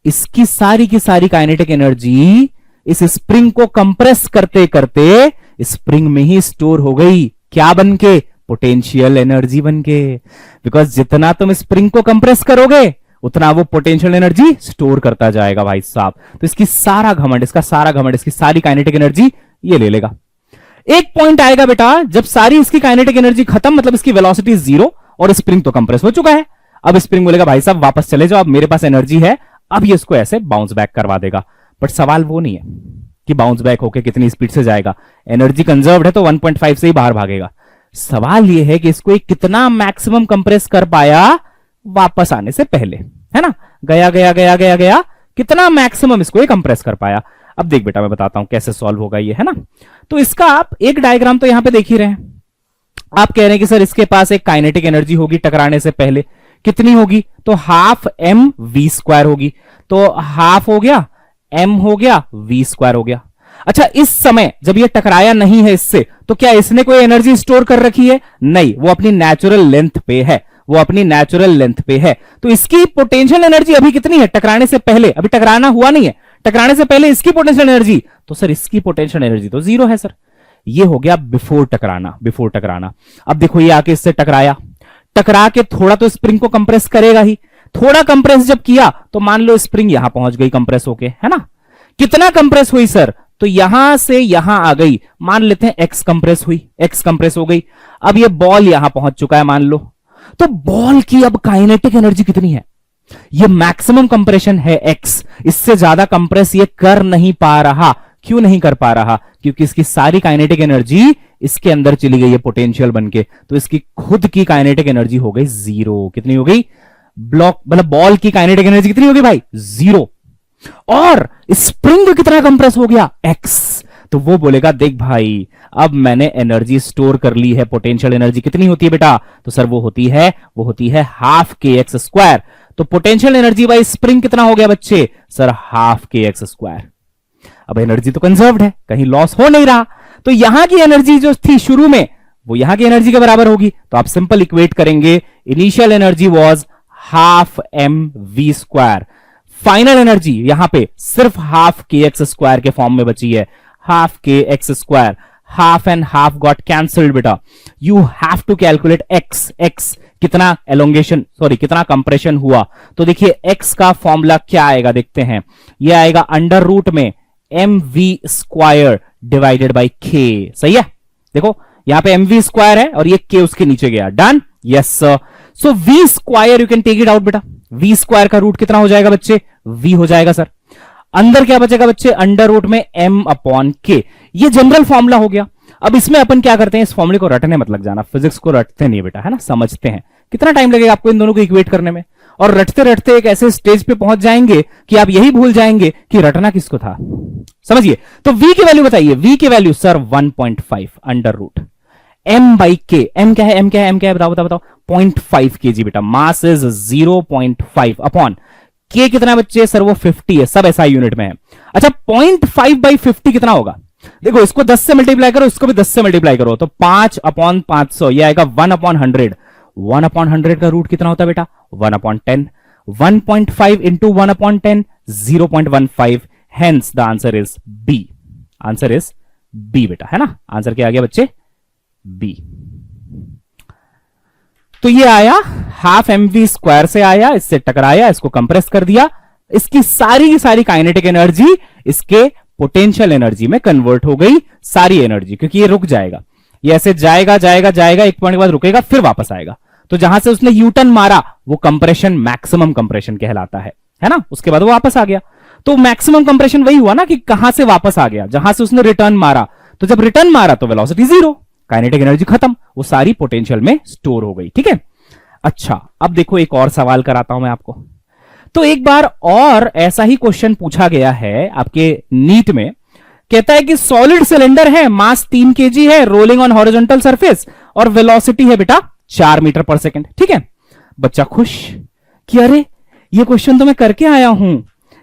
इसकी सारी की सारी काइनेटिक एनर्जी इस स्प्रिंग को कंप्रेस करते करते स्प्रिंग में ही स्टोर हो गई। क्या बनके? पोटेंशियल एनर्जी बनके। बिकॉज जितना तुम स्प्रिंग को कंप्रेस करोगे उतना वो पोटेंशियल एनर्जी स्टोर करता जाएगा भाई साहब। तो इसकी सारा घमंड, इसका सारा घमंड, इसकी सारी काइनेटिक एनर्जी ये ले लेगा। एक पॉइंट आएगा बेटा जब सारी इसकी काइनेटिक एनर्जी खत्म, मतलब इसकी वेलोसिटी जीरो और स्प्रिंग तो कंप्रेस हो चुका है। अब स्प्रिंग बोलेगा भाई साहब वापस चले जाओ, अब मेरे पास एनर्जी है। अब ये इसको ऐसे बाउंस बैक करवा देगा। बट सवाल वो नहीं है कि बाउंस बैक होके कितनी स्पीड से जाएगा, एनर्जी कंजर्व्ड है तो 1.5 से ही बाहर भागेगा। सवाल ये है कि इसको कितना मैक्सिमम कंप्रेस कर पाया वापस आने से पहले, है ना। गया गया गया गया गया, कितना मैक्सिमम इसको कंप्रेस कर पाया। अब देख बेटा मैं बताता हूं कैसे सॉल्व होगा ये, है ना। तो इसका आप एक डायग्राम तो यहां पे देख ही रहे हैं। आप कह रहे हैं कि सर इसके पास एक काइनेटिक एनर्जी होगी टकराने से पहले, कितनी होगी? तो हाफ एम वी स्क्वायर होगी। तो हाफ हो गया, एम हो गया, वी स्क्वायर हो गया। अच्छा, इस समय जब ये टकराया नहीं है इससे, तो क्या इसने कोई एनर्जी स्टोर कर रखी है? नहीं, वो अपनी नेचुरल लेंथ पे है, वो अपनी नेचुरल लेंथ पे है। तो इसकी पोटेंशियल एनर्जी अभी कितनी है टकराने से पहले? अभी टकराना हुआ नहीं है, टकराने से पहले इसकी पोटेंशियल एनर्जी, तो सर इसकी पोटेंशियल एनर्जी तो जीरो है सर। ये हो गया बिफोर टकराना, बिफोर टकराना। अब देखो ये आके इससे टकराया, टकरा के थोड़ा तो स्प्रिंग को कंप्रेस करेगा ही। थोड़ा कंप्रेस जब किया तो मान लो स्प्रिंग यहां पहुंच गई कंप्रेस होके, है ना। कितना कंप्रेस हुई सर? तो यहां से यहां आ गई, मान लेते हैं एक्स कंप्रेस हुई, एक्स कंप्रेस हो गई। अब ये बॉल यहां पहुंच चुका है मान लो, तो बॉल की अब काइनेटिक एनर्जी कितनी है? ये मैक्सिमम कंप्रेशन है एक्स, इससे ज्यादा कंप्रेस ये कर नहीं पा रहा। क्यों नहीं कर पा रहा? क्योंकि इसकी सारी काइनेटिक एनर्जी इसके अंदर चली गई है पोटेंशियल बनके। तो इसकी खुद की काइनेटिक एनर्जी हो गई जीरो। कितनी हो गई? ब्लॉक मतलब बॉल की काइनेटिक एनर्जी कितनी हो गई भाई? जीरो। और स्प्रिंग कितना कंप्रेस हो गया? एक्स। तो वो बोलेगा देख भाई अब मैंने एनर्जी स्टोर कर ली है। पोटेंशियल एनर्जी कितनी होती है बेटा? तो सर वो होती है हाफ के एक्स स्क्वायर। तो पोटेंशियल एनर्जी बाई स्प्रिंग कितना हो गया बच्चे? सर हाफ के एक्स स्क्वायर। अब एनर्जी तो कंजर्व्ड है, कहीं लॉस हो नहीं रहा। तो यहां की एनर्जी जो थी शुरू में वो यहां की एनर्जी के बराबर होगी। तो आप सिंपल इक्वेट करेंगे, initial energy was half m v square, final energy यहां पे सिर्फ हाफ के एक्स स्क्वायर के फॉर्म में बची है, हाफ के x square. Half and half got cancelled बेटा। You have to calculate x, x कितना एलोंगेशन सॉरी कितना कंप्रेशन हुआ। तो देखिए एक्स का फॉर्मूला क्या आएगा देखते हैं। यह आएगा अंडर रूट में m v square divided by k. सही है, देखो यहां पे एम वी स्क्वायर है और ये के उसके नीचे गया। Done, yes sir. So v square you can take it out बेटा। वी स्क्वायर का रूट कितना हो जाएगा बच्चे? वी हो जाएगा सर। अंदर क्या बचेगा बच्चे? अंडर रूट में एम अपॉन के। ये जनरल फॉर्मूला हो गया। अब इसमें अपन क्या करते हैं, इस फॉर्मूले को रटने मत लग जाना, फिजिक्स को रटते नहीं बेटा, है ना, समझते हैं। कितना टाइम लगेगा आपको इन दोनों को इक्वेट करने में, और रटते रटते एक ऐसे स्टेज पे पहुंच जाएंगे कि आप यही भूल जाएंगे कि रटना किसको था। समझिए। तो v की वैल्यू बताइए। v की value sir 1.5 under root m by k. m क्या है? m क्या है? m क्या है? बताओ बताओ बताओ। 0.5 kg बेटा। मास इज 0.5 अपॉन के कितना बच्चे? सर वो 50 है, सब SI यूनिट में है। अच्छा 0.5 बाई 50 कितना होगा? देखो इसको 10 से मल्टीप्लाई करो, इसको भी 10 से मल्टीप्लाई करो, तो 5/500 ये आएगा 1/100। 1/100 का रूट कितना होता है बेटा? 1/10। 1.5 into 1/10 0.15। Hence the answer is B. Answer is B बेटा, है ना? आंसर क्या आ गया बच्चे? बी। तो ये आया हाफ mv स्क्वायर से आया, इससे टकराया, इसको कंप्रेस कर दिया, इसकी सारी की सारी काइनेटिक एनर्जी इसके पोटेंशियल एनर्जी में कन्वर्ट हो गई, सारी एनर्जी, क्योंकि ये रुक जाएगा, ये ऐसे जाएगा जाएगा जाएगा, एक पॉइंट के बाद रुकेगा, फिर वापस आएगा। तो जहां से उसने यू टर्न मारा वो कंप्रेशन मैक्सिमम कंप्रेशन कहलाता है ना? उसके बाद वो वापस आ गया। तो मैक्सिमम कंप्रेशन वही हुआ ना कि कहां से वापस आ गया, जहां से उसने रिटर्न मारा। तो जब रिटर्न मारा तो वेलोसिटी जीरो, काइनेटिक एनर्जी खत्म, वो सारी पोटेंशियल में स्टोर हो गई। ठीक है, अच्छा अब देखो एक और सवाल कराता हूं मैं आपको। तो एक बार और ऐसा ही क्वेश्चन पूछा गया है आपके नीट में। कहता है कि सॉलिड सिलेंडर है, मास 3 केजी है, रोलिंग ऑन हॉरिजॉन्टल सरफेस और वेलोसिटी है बेटा 4 मीटर पर सेकंड। ठीक है, बच्चा खुश कि अरे ये क्वेश्चन तो मैं करके आया हूं,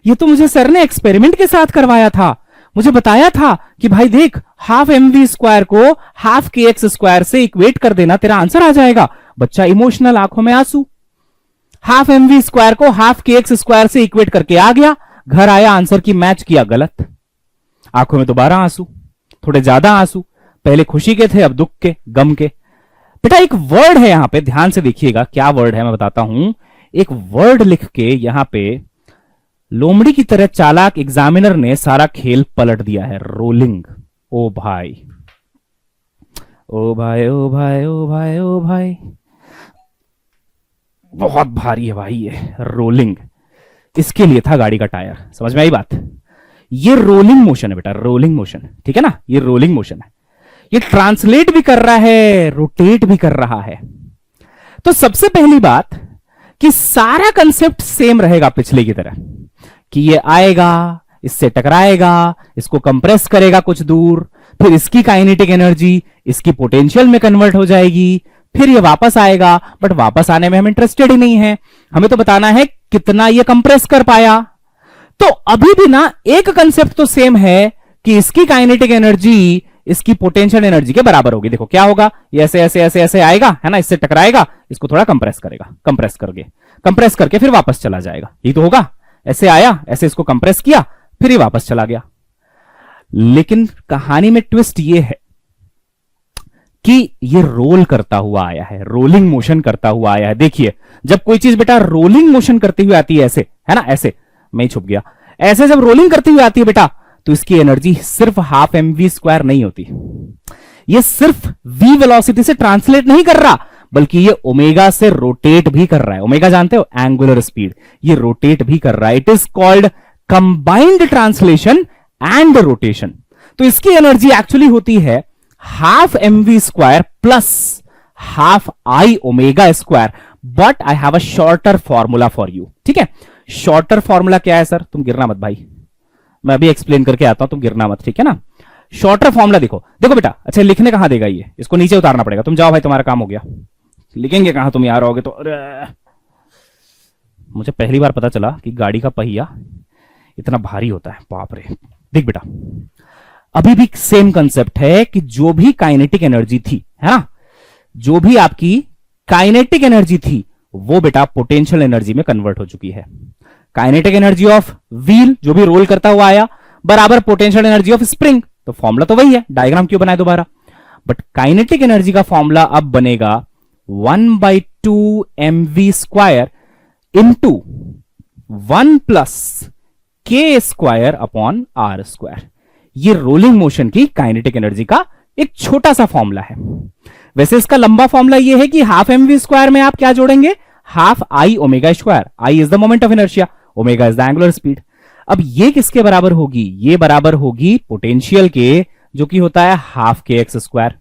ये तो मुझे सर ने एक्सपेरिमेंट के साथ करवाया था, मुझे बताया था कि भाई देख हाफ mv स्क्वायर को हाफ kx स्क्वायर से इक्वेट कर देना, तेरा आंसर आ जाएगा। बच्चा इमोशनल, आंखों में आंसू, हाफ mv स्क्वायर को हाफ kx स्क्वायर से इक्वेट करके आ गया, घर आया आंसर की मैच किया गलत, आंखों में दोबारा आंसू, थोड़े ज्यादा आंसू, पहले खुशी के थे अब दुख के, गम के। बेटा एक वर्ड है यहां पे, ध्यान से देखिएगा क्या वर्ड है मैं बताता हूं। एक वर्ड लिख के यहां पे लोमड़ी की तरह चालाक एग्जामिनर ने सारा खेल पलट दिया है, रोलिंग। ओ भाई ओ भाई ओ भाई ओ भाई ओ भाई, बहुत भारी है भाई ये रोलिंग। इसके लिए था गाड़ी का टायर, समझ में आई बात? ये रोलिंग मोशन है बेटा, रोलिंग मोशन, ठीक है ना? ये रोलिंग मोशन है, ये ट्रांसलेट भी कर रहा है, रोटेट भी कर रहा है। तो सबसे पहली बात कि सारा कंसेप्ट सेम रहेगा पिछले की तरह, कि ये आएगा, इससे टकराएगा, इसको कंप्रेस करेगा कुछ दूर, फिर इसकी काइनेटिक एनर्जी इसकी पोटेंशियल में कन्वर्ट हो जाएगी, फिर ये वापस आएगा। बट वापस आने में हम इंटरेस्टेड ही नहीं है, हमें तो बताना है कितना ये कंप्रेस कर पाया। तो अभी भी ना एक कंसेप्ट तो सेम है कि इसकी काइनेटिक एनर्जी इसकी पोटेंशियल एनर्जी के बराबर होगी। देखो क्या होगा, ये ऐसे ऐसे ऐसे ऐसे आएगा, है ना? इससे टकराएगा, इसको थोड़ा कंप्रेस करेगा, कंप्रेस करके फिर वापस चला जाएगा, यही तो होगा। ऐसे आया, ऐसे इसको कंप्रेस किया, फिर ही वापस चला गया। लेकिन कहानी में ट्विस्ट ये है कि ये रोल करता हुआ आया है, रोलिंग मोशन करता हुआ आया है। देखिए जब कोई चीज बेटा रोलिंग मोशन करते हुए आती है, ऐसे, है ना? ऐसे, मैं ही छुप गया, ऐसे जब रोलिंग करती हुई आती है बेटा, तो इसकी एनर्जी सिर्फ हाफ mv स्क्वायर नहीं होती, ये सिर्फ v वेलोसिटी से ट्रांसलेट नहीं कर रहा, बल्कि ये ओमेगा से रोटेट भी कर रहा है। ओमेगा जानते हो, एंगुलर स्पीड, ये रोटेट भी कर रहा है। It is called combined translation and rotation. तो इसकी एनर्जी एक्चुअली होती है half mv square plus half I omega square. But I have a shorter formula for you. ठीक है, शॉर्टर फॉर्मूला क्या है सर? तुम गिरना मत भाई, मैं अभी एक्सप्लेन करके आता हूं, तुम गिरना मत, ठीक है ना? शॉर्टर फॉर्मूला देखो, देखो बेटा, अच्छा लिखने कहां देगा ये? इसको नीचे उतारना पड़ेगा। तुम जाओ भाई, तुम्हारा काम हो गया। लिखेंगे कहां तुम यार? रहोगे तो अरे मुझे पहली बार पता चला कि गाड़ी का पहिया इतना भारी होता है, बाप रे। देख बेटा, अभी भी सेम कंसेप्ट है कि जो भी काइनेटिक एनर्जी थी, है ना, जो भी आपकी काइनेटिक एनर्जी थी वो बेटा पोटेंशियल एनर्जी में कन्वर्ट हो चुकी है। काइनेटिक एनर्जी ऑफ व्हील, जो भी रोल करता हुआ आया, बराबर पोटेंशियल एनर्जी ऑफ स्प्रिंग। तो फॉर्मूला तो वही है, डायग्राम क्यों बनाए दोबारा? बट काइनेटिक एनर्जी का फॉर्मूला अब बनेगा 1/2 mv square into 1 plus k square upon r square. ये रोलिंग मोशन की काइनेटिक एनर्जी का एक छोटा सा फॉर्मूला है। वैसे इसका लंबा फॉर्मूला ये है कि हाफ mv स्क्वायर में आप क्या जोड़ेंगे? Half I omega square. I is the moment of inertia, omega is the angular speed. अब ये किसके बराबर होगी? ये बराबर होगी पोटेंशियल के, जो कि होता है हाफ kx स्क्वायर।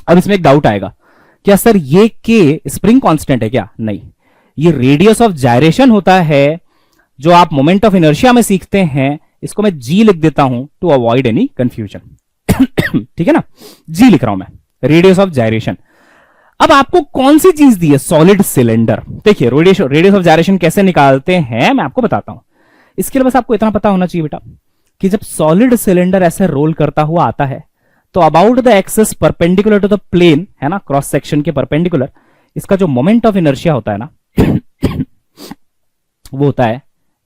अब इसमें एक डाउट आएगा, क्या सर ये k स्प्रिंग कांस्टेंट है क्या? नहीं, ये रेडियस ऑफ जायरेशन होता है, जो आप मोमेंट ऑफ इनर्शिया में सीखते हैं। इसको मैं g लिख देता हूं टू अवॉइड एनी कंफ्यूजन। ठीक है ना, g लिख रहा हूं मैं, रेडियस ऑफ जायरेशन। अब आपको कौन सी चीज दी है? Solid cylinder. देखिए रेडियस ऑफ जायरेशन कैसे निकालते हैं मैं आपको बताता हूं। इसके लिए बस आपको इतना पता होना चाहिए बेटा कि जब सॉलिड सिलेंडर ऐसे रोल करता हुआ आता है तो about the axis perpendicular to the plane, है ना, क्रॉस सेक्शन के परपेंडिकुलर, इसका जो मोमेंट ऑफ इनर्शिया होता है ना वो होता है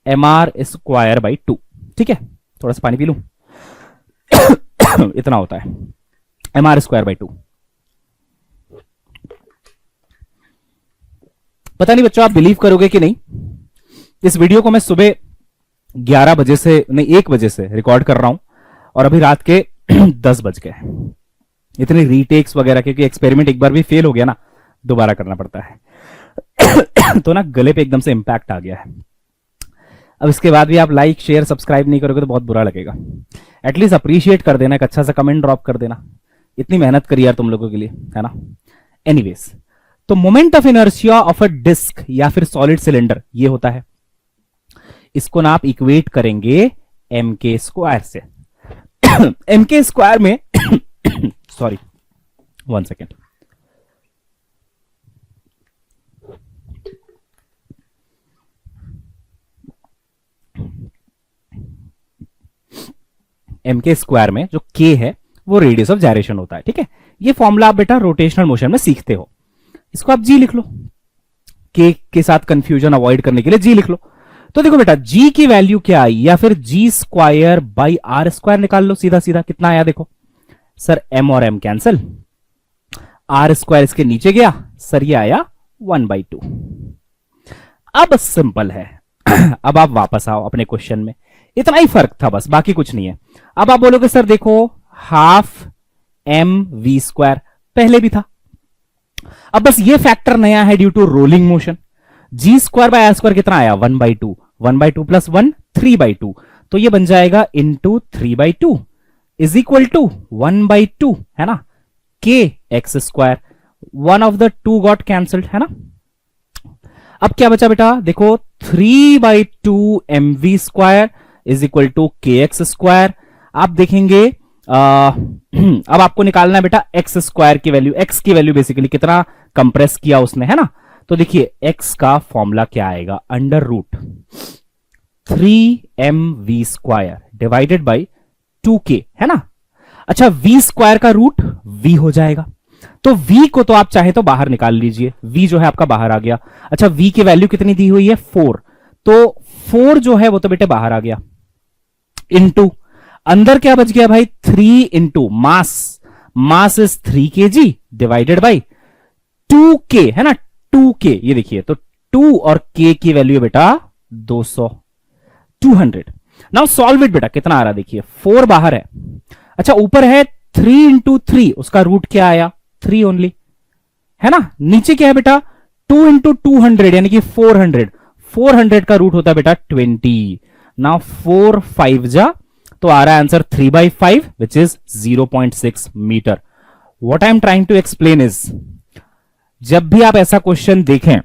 mr²/2। ठीक है, थोड़ा सा पानी पी लूं इतना होता है mr²/2। पता नहीं बच्चों आप बिलीव करोगे कि नहीं, इस वीडियो को मैं सुबह 11 बजे से नहीं 1 बजे से रिकॉर्ड कर रहा हूं और अभी रात के 10 बज गए। इतने रीटेक्स वगैरह, क्योंकि एक्सपेरिमेंट एक बार भी फेल हो गया ना, दोबारा करना पड़ता है तो ना गले पे एकदम से इंपैक्ट आ गया है। अब इसके बाद भी आप लाइक शेयर सब्सक्राइब नहीं करोगे तो बहुत बुरा लगेगा। एटलीस्ट अप्रिशिएट कर देना, एक अच्छा सा कमेंट ड्रॉप कर देना, इतनी मेहनत करी यार तुम लोगों के लिए, है ना। एनीवेज, तो moment of inertia of a disc या फिर सॉलिड सिलेंडर ये होता है, इसको ना आप इक्वेट करेंगे mk² से। mk² में सॉरी 1 सेकेंड, mk² में जो k है वो रेडियस ऑफ जायरेशन होता है। ठीक है, ये फॉर्मूला आप बेटा रोटेशनल मोशन में सीखते हो, इसको आप g लिख लो, k के साथ कंफ्यूजन अवॉइड करने के लिए g लिख लो। तो देखो बेटा g की वैल्यू क्या आई, या फिर g²/r² निकाल लो सीधा सीधा, कितना आया देखो सर, m और m कैंसिल, r² इसके नीचे गया सर, ये आया 1/2। अब सिंपल है अब आप वापस आओ अपने क्वेश्चन में, इतना ही फर्क था बस, बाकी कुछ नहीं है। अब आप बोलोगे सर देखो हाफ mv², पहले भी था, अब बस ये फैक्टर नया है due to rolling motion. g²/r² कितना आया 1/2, 1/2 + 1 3/2, तो ये बन जाएगा इंटू 3/2 इज इक्वल टू 1/2, है ना, kx², one of the two got cancelled, है ना। अब क्या बचा बेटा देखो 3/2 mv² is equal to kx²। आप देखेंगे अब आपको निकालना है बेटा x² की वैल्यू, x की वैल्यू बेसिकली कितना कंप्रेस किया उसने, है ना। तो देखिए x का फॉर्मूला क्या आएगा, √3mv² डिवाइडेड बाई 2k, है ना। अच्छा v² का रूट v हो जाएगा, तो v को तो आप चाहे तो बाहर निकाल लीजिए, v जो है आपका बाहर आ गया। अच्छा v की वैल्यू कितनी दी हुई है 4, तो 4 जो है वो तो बेटे बाहर आ गया, इनटू अंदर क्या बच गया भाई 3 into mass is 3 kg divided by 2k, है ना, 2k, ये देखिए तो 2 और k की वैल्यू बेटा 200। नाउ सॉल्व इट बेटा, कितना आ रहा देखिए 4 बाहर है, अच्छा ऊपर है 3 इंटू 3, उसका रूट क्या आया 3 ओनली, है ना। नीचे क्या है बेटा 2 इंटू 200 यानी कि 400 का रूट होता है बेटा 20। नाउ 4 5 जा तो आ रहा है answer 3/5 which is 0.6 metre. What I am trying to explain is, जब भी आप ऐसा क्वेश्चन देखें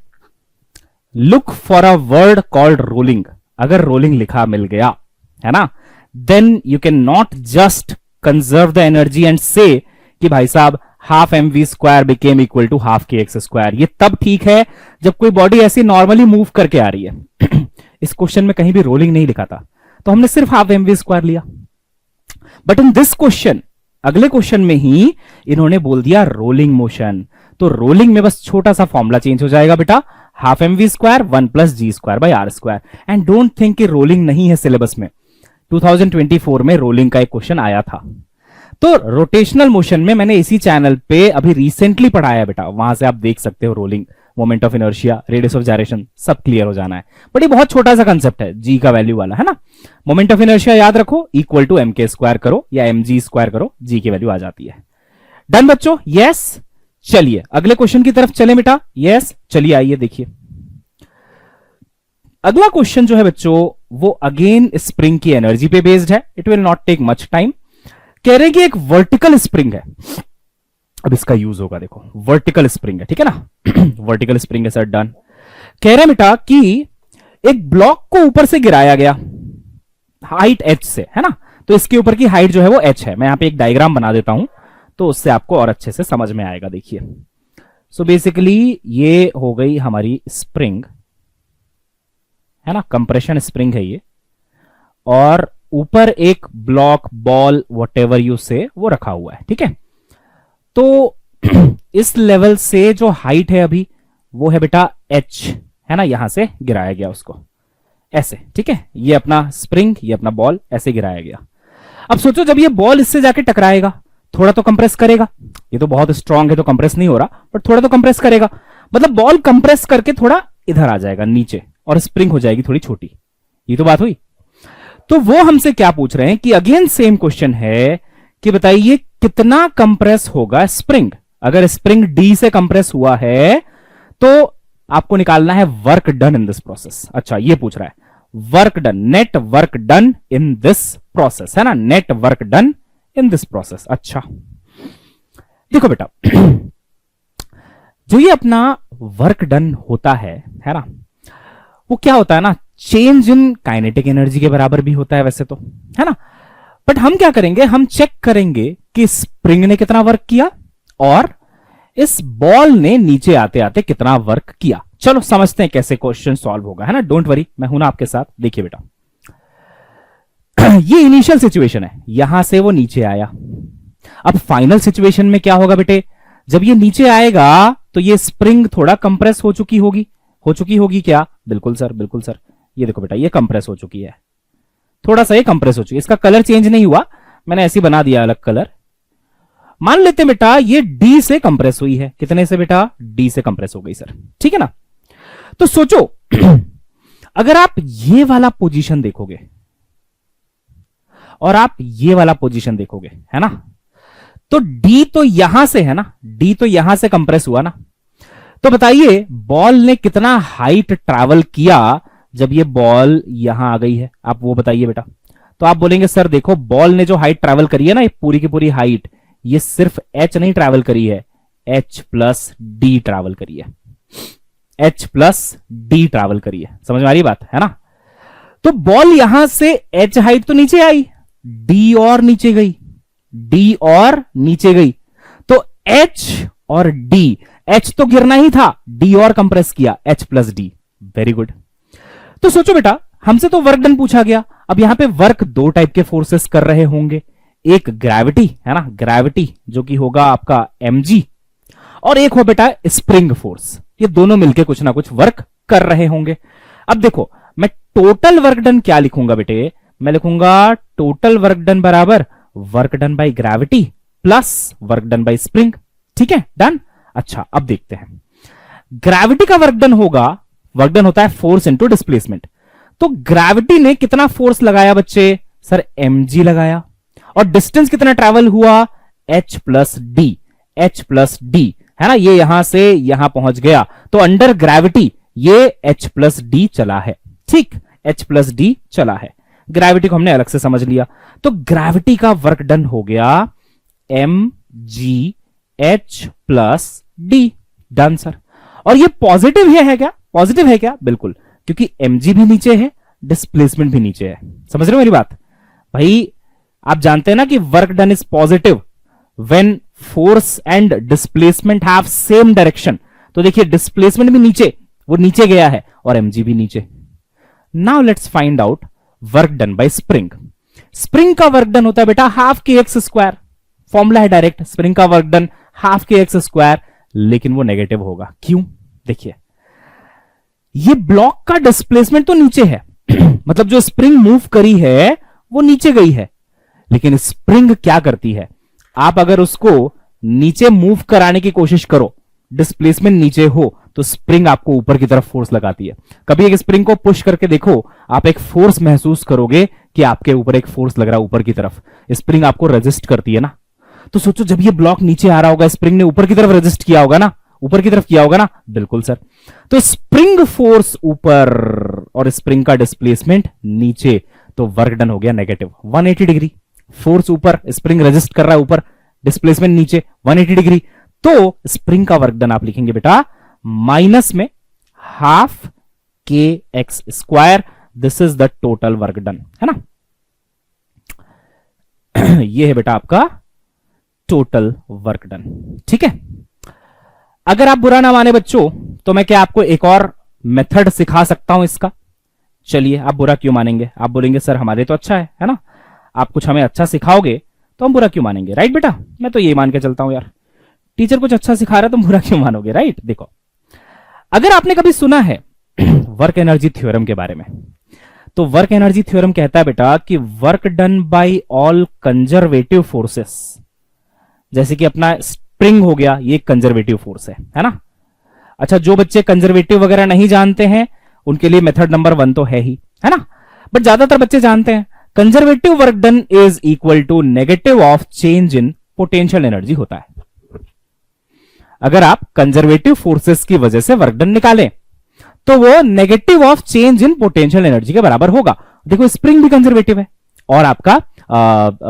look for a word called rolling. अगर रोलिंग लिखा मिल गया, है ना, then you can not just conserve the energy and say कि भाई साहब हाफ mv² became equal to half kx²। ये तब ठीक है जब कोई बॉडी ऐसी नॉर्मली मूव करके आ रही है इस क्वेश्चन में कहीं भी रोलिंग नहीं लिखा था, तो हमने सिर्फ हाफ mv² लिया। बट इन दिस क्वेश्चन, अगले क्वेश्चन में ही इन्होंने बोल दिया रोलिंग मोशन, तो रोलिंग में बस छोटा सा फॉर्मूला चेंज हो जाएगा बेटा, half mv² 1 + g²/r²। And don't think कि रोलिंग नहीं है सिलेबस में, 2024 में रोलिंग का एक क्वेश्चन आया था। तो रोटेशनल मोशन में मैंने इसी चैनल पे अभी रिसेंटली पढ़ाया बेटा, वहां से आप देख सकते हो rolling, moment of inertia, radius of gyration, सब क्लियर हो जाना है। बट ये बहुत छोटा सा कंसेप्ट है, जी का वैल्यू वाला, है ना। मोमेंट ऑफ इनर्शिया याद रखो इक्वल टू mk² करो या mg² करो, जी की वैल्यू आ जाती है। डन बच्चों, यस। चलिए अगले क्वेश्चन की तरफ चले बेटा, यस चलिए आइए देखिए। अगला क्वेश्चन जो है बच्चों वो अगेन स्प्रिंग की एनर्जी पे बेस्ड है, it will not take much time. कह रहे कि एक वर्टिकल स्प्रिंग है, अब इसका यूज होगा, देखो वर्टिकल स्प्रिंग है, ठीक है ना वर्टिकल स्प्रिंग है सर, डन। कह रहे बेटा कि एक ब्लॉक को ऊपर से गिराया गया हाइट h से, है ना, तो इसके ऊपर की हाइट जो है वो h है। मैं यहां पे एक डायग्राम बना देता हूं तो उससे आपको और अच्छे से समझ में आएगा। देखिए सो बेसिकली ये हो गई हमारी स्प्रिंग, है ना, कंप्रेशन स्प्रिंग है ये, और ऊपर एक block, ball, what ever you से, वो रखा हुआ है, ठीक है। तो इस लेवल से जो हाइट है अभी वो है बेटा h, है ना, यहां से गिराया गया उसको ऐसे, ठीक है। ये अपना स्प्रिंग, ये अपना बॉल ऐसे गिराया गया। अब सोचो जब ये बॉल इससे जाके टकराएगा, थोड़ा तो कंप्रेस करेगा। ये तो बहुत स्ट्रांग है तो कंप्रेस नहीं हो रहा, बट थोड़ा तो कंप्रेस करेगा। मतलब बॉल कंप्रेस करके थोड़ा इधर आ जाएगा नीचे और स्प्रिंग हो जाएगी थोड़ी छोटी। ये तो बात हुई। तो वो हमसे क्या पूछ रहे हैं कि अगेन सेम क्वेश्चन है कि बताइए कितना कंप्रेस होगा स्प्रिंग। अगर स्प्रिंग डी से कंप्रेस हुआ है तो आपको निकालना है work done in this process. अच्छा, ये पूछ रहा है work done, net work done in this process, है ना, net work done in this process. अच्छा देखो बेटा, जो ये अपना वर्क डन होता है ना, वो क्या होता है ना, चेंज इन काइनेटिक एनर्जी के बराबर भी होता है वैसे तो, है ना। बट हम क्या करेंगे, हम चेक करेंगे कि स्प्रिंग ने कितना वर्क किया और इस बॉल ने नीचे आते आते कितना वर्क किया। चलो समझते हैं कैसे क्वेश्चन सॉल्व होगा, है ना। डोंट वरी, मैं हूं ना आपके साथ। देखिए बेटा, ये इनिशियल सिचुएशन है, यहां से वो नीचे आया। अब फाइनल सिचुएशन में क्या होगा बेटे, जब ये नीचे आएगा तो ये स्प्रिंग थोड़ा कंप्रेस हो चुकी होगी क्या? बिल्कुल सर, बिल्कुल सर। ये देखो बेटा, ये कंप्रेस हो चुकी है, थोड़ा सा ये कंप्रेस हो चुकी है। इसका कलर चेंज नहीं हुआ, मैंने ऐसे बना दिया अलग कलर। मान लेते बेटा ये डी से कंप्रेस हुई है। कितने से बेटा? डी से कंप्रेस हो गई सर, ठीक है ना। तो सोचो अगर आप ये वाला पोजीशन देखोगे और आप ये वाला पोजीशन देखोगे, है ना, तो डी तो यहां से है ना, डी तो यहां से कंप्रेस हुआ ना। तो बताइए बॉल ने कितना हाइट ट्रैवल किया जब ये बॉल यहां आ गई है, आप वो बताइए बेटा। तो आप बोलेंगे सर देखो, बॉल ने जो हाइट ट्रैवल करी है ना, ये पूरी की पूरी हाइट, ये सिर्फ h नहीं ट्रैवल करी है, h प्लस डी ट्रैवल करी है, h प्लस डी ट्रैवल करी है। समझ में आ रही बात, है ना। तो बॉल यहां से h हाइट तो नीचे आई, d और नीचे गई, d और नीचे गई, तो h और d, h तो गिरना ही था, d और कंप्रेस किया, h plus D. Very good. तो सोचो बेटा, हमसे तो वर्क डन पूछा गया। अब यहां पे वर्क दो टाइप के फोर्सेस कर रहे होंगे, एक ग्रेविटी, है ना, ग्रेविटी जो कि होगा आपका mg, और एक हो बेटा स्प्रिंग फोर्स। ये दोनों मिलके कुछ ना कुछ वर्क कर रहे होंगे। अब देखो, मैं टोटल वर्क डन क्या लिखूंगा बेटे, मैं लिखूंगा टोटल वर्क डन बराबर work done by gravity plus work done by spring. ठीक है, डन। अच्छा अब देखते हैं, ग्रेविटी का वर्क डन होगा, वर्क डन होता है फोर्स इंटू डिस्प्लेसमेंट। तो ग्रेविटी ने कितना फोर्स लगाया बच्चे? सर mg लगाया। और डिस्टेंस कितना ट्रैवल हुआ? h plus D, h plus D, है ना। ये यहां से यहां पहुंच गया, तो अंडर ग्रेविटी ये h प्लस डी चला है। ठीक, h प्लस डी चला है। ग्रेविटी को हमने अलग से समझ लिया। तो ग्रेविटी का वर्क डन हो गया mg h plus D. Done sir. और ये पॉजिटिव है क्या? पॉजिटिव है क्या? बिल्कुल, क्योंकि mg भी नीचे है, डिस्प्लेसमेंट भी नीचे है। समझ रहे हो मेरी बात भाई? आप जानते हैं ना कि work done is positive when force and displacement have same direction. तो देखिए डिस्प्लेसमेंट भी नीचे, वो नीचे गया है, और mg भी नीचे। Now let's find out work done bye spring. Spring का वर्क डन होता है बेटा हाफ के एक्स स्क्वायर। फॉर्मूला है डायरेक्ट, स्प्रिंग का वर्क डन हाफ के एक्स स्क्वायर, लेकिन वो नेगेटिव होगा। क्यों? देखिए, ये ब्लॉक का डिस्प्लेसमेंट तो नीचे है मतलब जो स्प्रिंग मूव करी है वो नीचे गई है, लेकिन स्प्रिंग क्या करती है, आप अगर उसको नीचे मूव कराने की कोशिश करो, डिस्प्लेसमेंट नीचे हो, तो स्प्रिंग आपको ऊपर की तरफ फोर्स लगाती है। कभी एक स्प्रिंग को पुश करके देखो, आप एक फोर्स महसूस करोगे कि आपके ऊपर एक फोर्स लग रहा है ऊपर की तरफ। स्प्रिंग आपको रेजिस्ट करती है ना। तो सोचो जब ये ब्लॉक नीचे आ रहा होगा, स्प्रिंग ने ऊपर की तरफ रेजिस्ट किया होगा ना, ऊपर की तरफ किया होगा ना। बिल्कुल सर। तो स्प्रिंग फोर्स ऊपर और स्प्रिंग का डिस्प्लेसमेंट नीचे, तो वर्क डन हो गया नेगेटिव 180 डिग्री। फोर्स ऊपर, स्प्रिंग रेजिस्ट कर रहा है ऊपर, डिस्प्लेसमेंट नीचे 180 डिग्री। तो स्प्रिंग का वर्क डन आप लिखेंगे बेटा माइनस में हाफ के x square. This is the total work done, है ना। ये है बेटा आपका टोटल वर्क डन। ठीक है, अगर आप बुरा ना माने बच्चों, तो मैं क्या आपको एक और मेथड सिखा सकता हूं इसका। चलिए, आप बुरा क्यों मानेंगे? आप बोलेंगे सर हमारे तो अच्छा है ना? आप कुछ हमें अच्छा सिखाओगे तो हम बुरा क्यों मानेंगे, राइट बेटा? मैं तो ये मान के चलता हूं यार, टीचर कुछ अच्छा सिखा रहा है तुम बुरा क्यों मानोगे, राइट? देखो, अगर आपने कभी सुना है वर्क एनर्जी थ्योरम के बारे में, तो वर्क एनर्जी थ्योरम कहता है बेटा कि work done bye all conservative forces, जैसे कि अपना स्प्रिंग हो गया, ये कंजर्वेटिव फोर्स है ना? अच्छा, जो बच्चे कंजर्वेटिव वगैरह नहीं जानते हैं उनके लिए मेथड नंबर 1 तो है ना? बट ज्यादातर बच्चे जानते हैं conservative work done is equal to negative of change in potential energy होता है। अगर आप कंजर्वेटिव फोर्सेस की वजह से वर्क डन निकालें तो वो negative of change in potential energy के बराबर होगा। देखो, स्प्रिंग भी कंजर्वेटिव है और आपका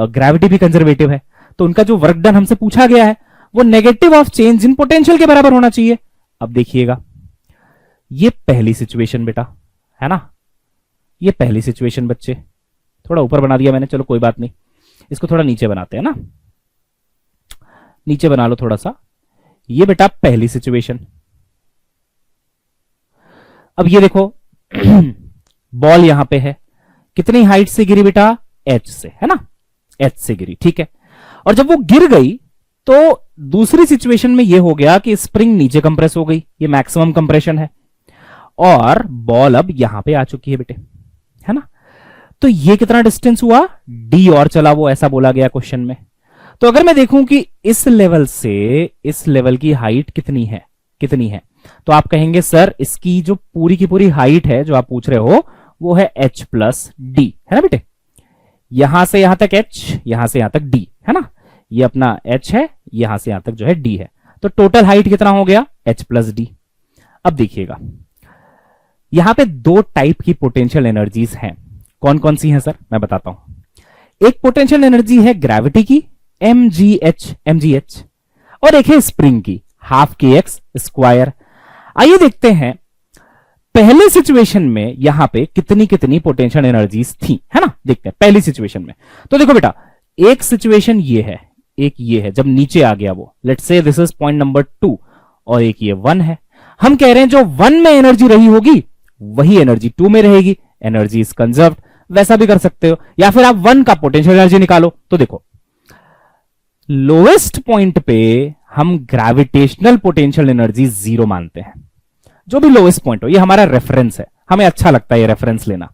ग्रेविटी भी कंजर्वेटिव है, तो उनका जो वर्क डन हमसे पूछा गया है वो negative of change in potential के बराबर होना चाहिए। अब देखिएगा, ये पहली सिचुएशन बेटा, है ना? ये पहली सिचुएशन बच्चे, थोड़ा ऊपर बना दिया मैंने, चलो कोई बात नहीं, इसको थोड़ा नीचे बनाते हैं ना, नीचे बना लो थोड़ा सा। ये बेटा पहली सिचुएशन। अब ये देखो बॉल यहां पे है, कितनी हाइट से गिरी बेटा? एच से, है ना? एच से गिरी, ठीक है। और जब वो गिर गई तो दूसरी सिचुएशन में ये हो गया कि स्प्रिंग नीचे कंप्रेस हो गई, ये मैक्सिमम कंप्रेशन है, और बॉल अब यहां पे आ चुकी है बेटे, है ना? तो ये कितना डिस्टेंस हुआ? डी और चला वो, ऐसा बोला गया क्वेश्चन में। तो अगर मैं देखूं कि इस लेवल से इस लेवल की हाइट कितनी है, तो आप कहेंगे सर इसकी जो पूरी की पूरी हाइट है जो आप पूछ रहे हो वो है h प्लस डी, है ना बेटे? यहां से यहां तक h, यहां से यहां तक d, है ना? ये अपना h है, यहां से यहां तक जो है d है, तो टोटल हाइट कितना हो गया? h plus D. अब देखिएगा, यहां पे दो टाइप की पोटेंशियल एनर्जीज हैं। कौन कौन सी हैं सर? मैं बताता हूं। एक पोटेंशियल एनर्जी है ग्रेविटी की, mgh, और एक है स्प्रिंग की, हाफ के एक्स स्क्वायर। आइए देखते हैं पहले सिचुएशन में यहां पे कितनी कितनी पोटेंशियल एनर्जीज थी, है ना? देखते हैं पहली सिचुएशन में। तो देखो बेटा, एक सिचुएशन ये है, एक ये है, जब नीचे आ गया वो, let's say this is point number 2, और एक ये 1 है। हम कह रहे हैं जो 1 में एनर्जी रही होगी वही एनर्जी 2 में रहेगी, एनर्जी इज कंजर्व्ड। वैसा भी कर सकते हो, या फिर आप 1 का पोटेंशियल एनर्जी निकालो। तो देखो, लोएस्ट पॉइंट पे हम ग्रेविटेशनल पोटेंशियल एनर्जी 0 मानते हैं, जो भी लोएस्ट पॉइंट हो। ये हमारा रेफरेंस है, हमें अच्छा लगता है ये रेफरेंस लेना,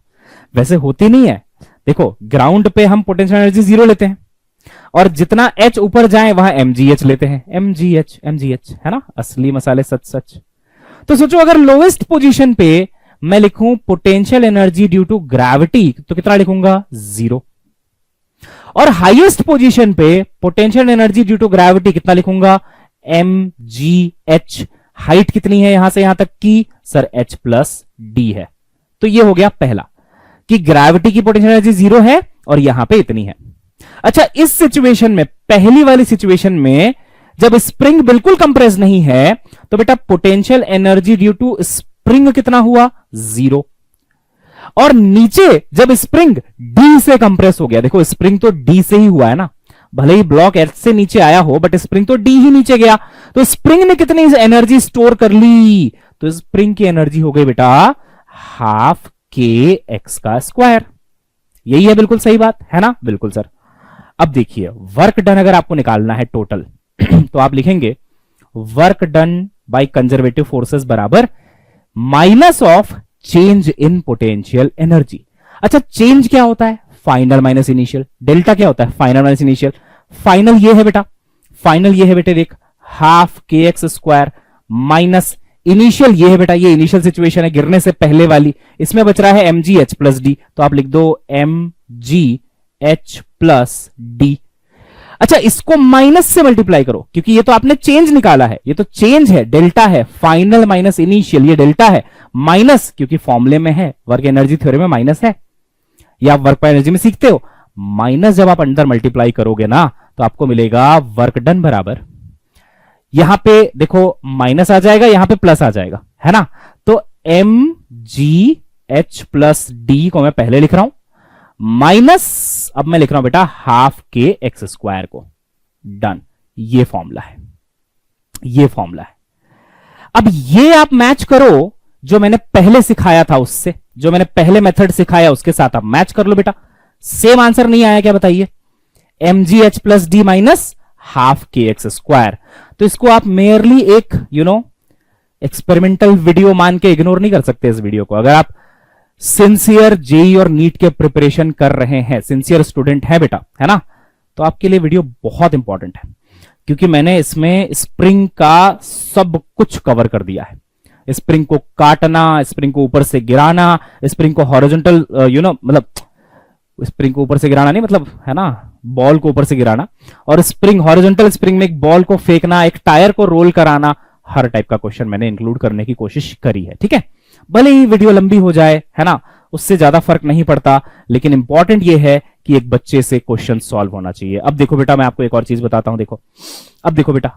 वैसे होती नहीं है। देखो, ग्राउंड पे हम पोटेंशियल एनर्जी 0 लेते हैं, और जितना h ऊपर जाए वहां mgh लेते हैं, mgh, है ना? असली मसाले सच सच। तो सोचो, अगर लोएस्ट पोजीशन पे मैं लिखूं potential energy due to gravity, तो कितना लिखूंगा? 0। और हाईएस्ट पोजीशन पे potential energy due to gravity कितना लिखूंगा? mgh। हाइट कितनी है यहां से यहां तक की? सर h प्लस डी है। तो ये हो गया पहला, कि ग्रेविटी की पोटेंशियल एनर्जी 0 है और यहां पे इतनी है। अच्छा, इस सिचुएशन में, पहली वाली सिचुएशन में, जब स्प्रिंग बिल्कुल कंप्रेस नहीं है तो बेटा potential energy due to spring कितना हुआ? 0। और नीचे जब स्प्रिंग डी से कंप्रेस हो गया, देखो स्प्रिंग तो डी से ही हुआ है ना, भले ही ब्लॉक एच से नीचे आया हो बट स्प्रिंग तो डी ही नीचे गया, तो स्प्रिंग ने कितनी एनर्जी स्टोर कर ली? तो स्प्रिंग की एनर्जी हो गई बेटा हाफ के एक्स का स्क्वायर। यही है बिल्कुल सही बात, है ना? बिल्कुल सर। अब देखिए, वर्क डन अगर आपको निकालना है टोटल तो आप लिखेंगे work done by conservative forces बराबर minus of change in potential energy. अच्छा, चेंज क्या होता है? Final minus initial. डेल्टा क्या होता है? Final minus initial. फाइनल ये है बेटा, फाइनल ये है बेटे, देख, हाफ के एक्स स्क्वायर माइनस इनिशियल ये है बेटा, ये इनिशियल सिचुएशन है गिरने से पहले वाली, इसमें बच रहा है m g h plus d, तो आप लिख दो m g h plus d. अच्छा, इसको माइनस से मल्टीप्लाई करो, क्योंकि ये तो आपने चेंज निकाला है, ये तो चेंज है, डेल्टा है, फाइनल माइनस इनिशियल, ये डेल्टा है, माइनस क्योंकि फॉर्मूले में है, वर्क एनर्जी थ्योरी में माइनस है, या आप वर्क एनर्जी में सीखते हो, माइनस जब आप अंदर मल्टीप्लाई करोगे ना तो आपको मिलेगा वर्क डन बराबर, यहां पे देखो माइनस आ जाएगा, यहां पे प्लस आ जाएगा, है ना? तो m g h plus d को मैं पहले लिख रहा हूं, माइनस अब मैं लिख रहा हूं बेटा हाफ के एक्स स्क्वायर को। डन, ये फॉर्मूला है, ये फॉर्मूला है। अब ये आप मैच करो जो मैंने पहले सिखाया था उससे, जो मैंने पहले मेथड सिखाया उसके साथ आप मैच कर लो बेटा। सेम आंसर नहीं आया क्या बताइए? mgh plus D minus half के एक्स स्क्वायर। तो इसको आप मेयरली एक एक्सपेरिमेंटल वीडियो मान के इग्नोर नहीं कर सकते इस वीडियो को। अगर आप सिंसियर जेई और नीट के प्रिपरेशन कर रहे हैं, सिंसियर स्टूडेंट है बेटा, है ना, तो आपके लिए वीडियो बहुत इंपॉर्टेंट है, क्योंकि मैंने इसमें स्प्रिंग का सब कुछ कवर कर दिया है। स्प्रिंग को काटना, स्प्रिंग को ऊपर से गिराना, स्प्रिंग को हॉरिजॉन्टल मतलब स्प्रिंग को ऊपर से गिराना नहीं, मतलब है ना, बॉल को ऊपर से गिराना, और स्प्रिंग हॉरिजॉन्टल स्प्रिंग में एक बॉल को फेंकना, एक टायर को रोल कराना, हर टाइप का क्वेश्चन मैंने इंक्लूड करने की कोशिश करी है। ठीक है, भले ही वीडियो लंबी हो जाए, है ना, उससे ज्यादा फर्क नहीं पड़ता, लेकिन इंपॉर्टेंट यह है कि एक बच्चे से क्वेश्चन सॉल्व होना चाहिए। अब देखो बेटा, मैं आपको एक और चीज बताता हूं। देखो, अब देखो बेटा,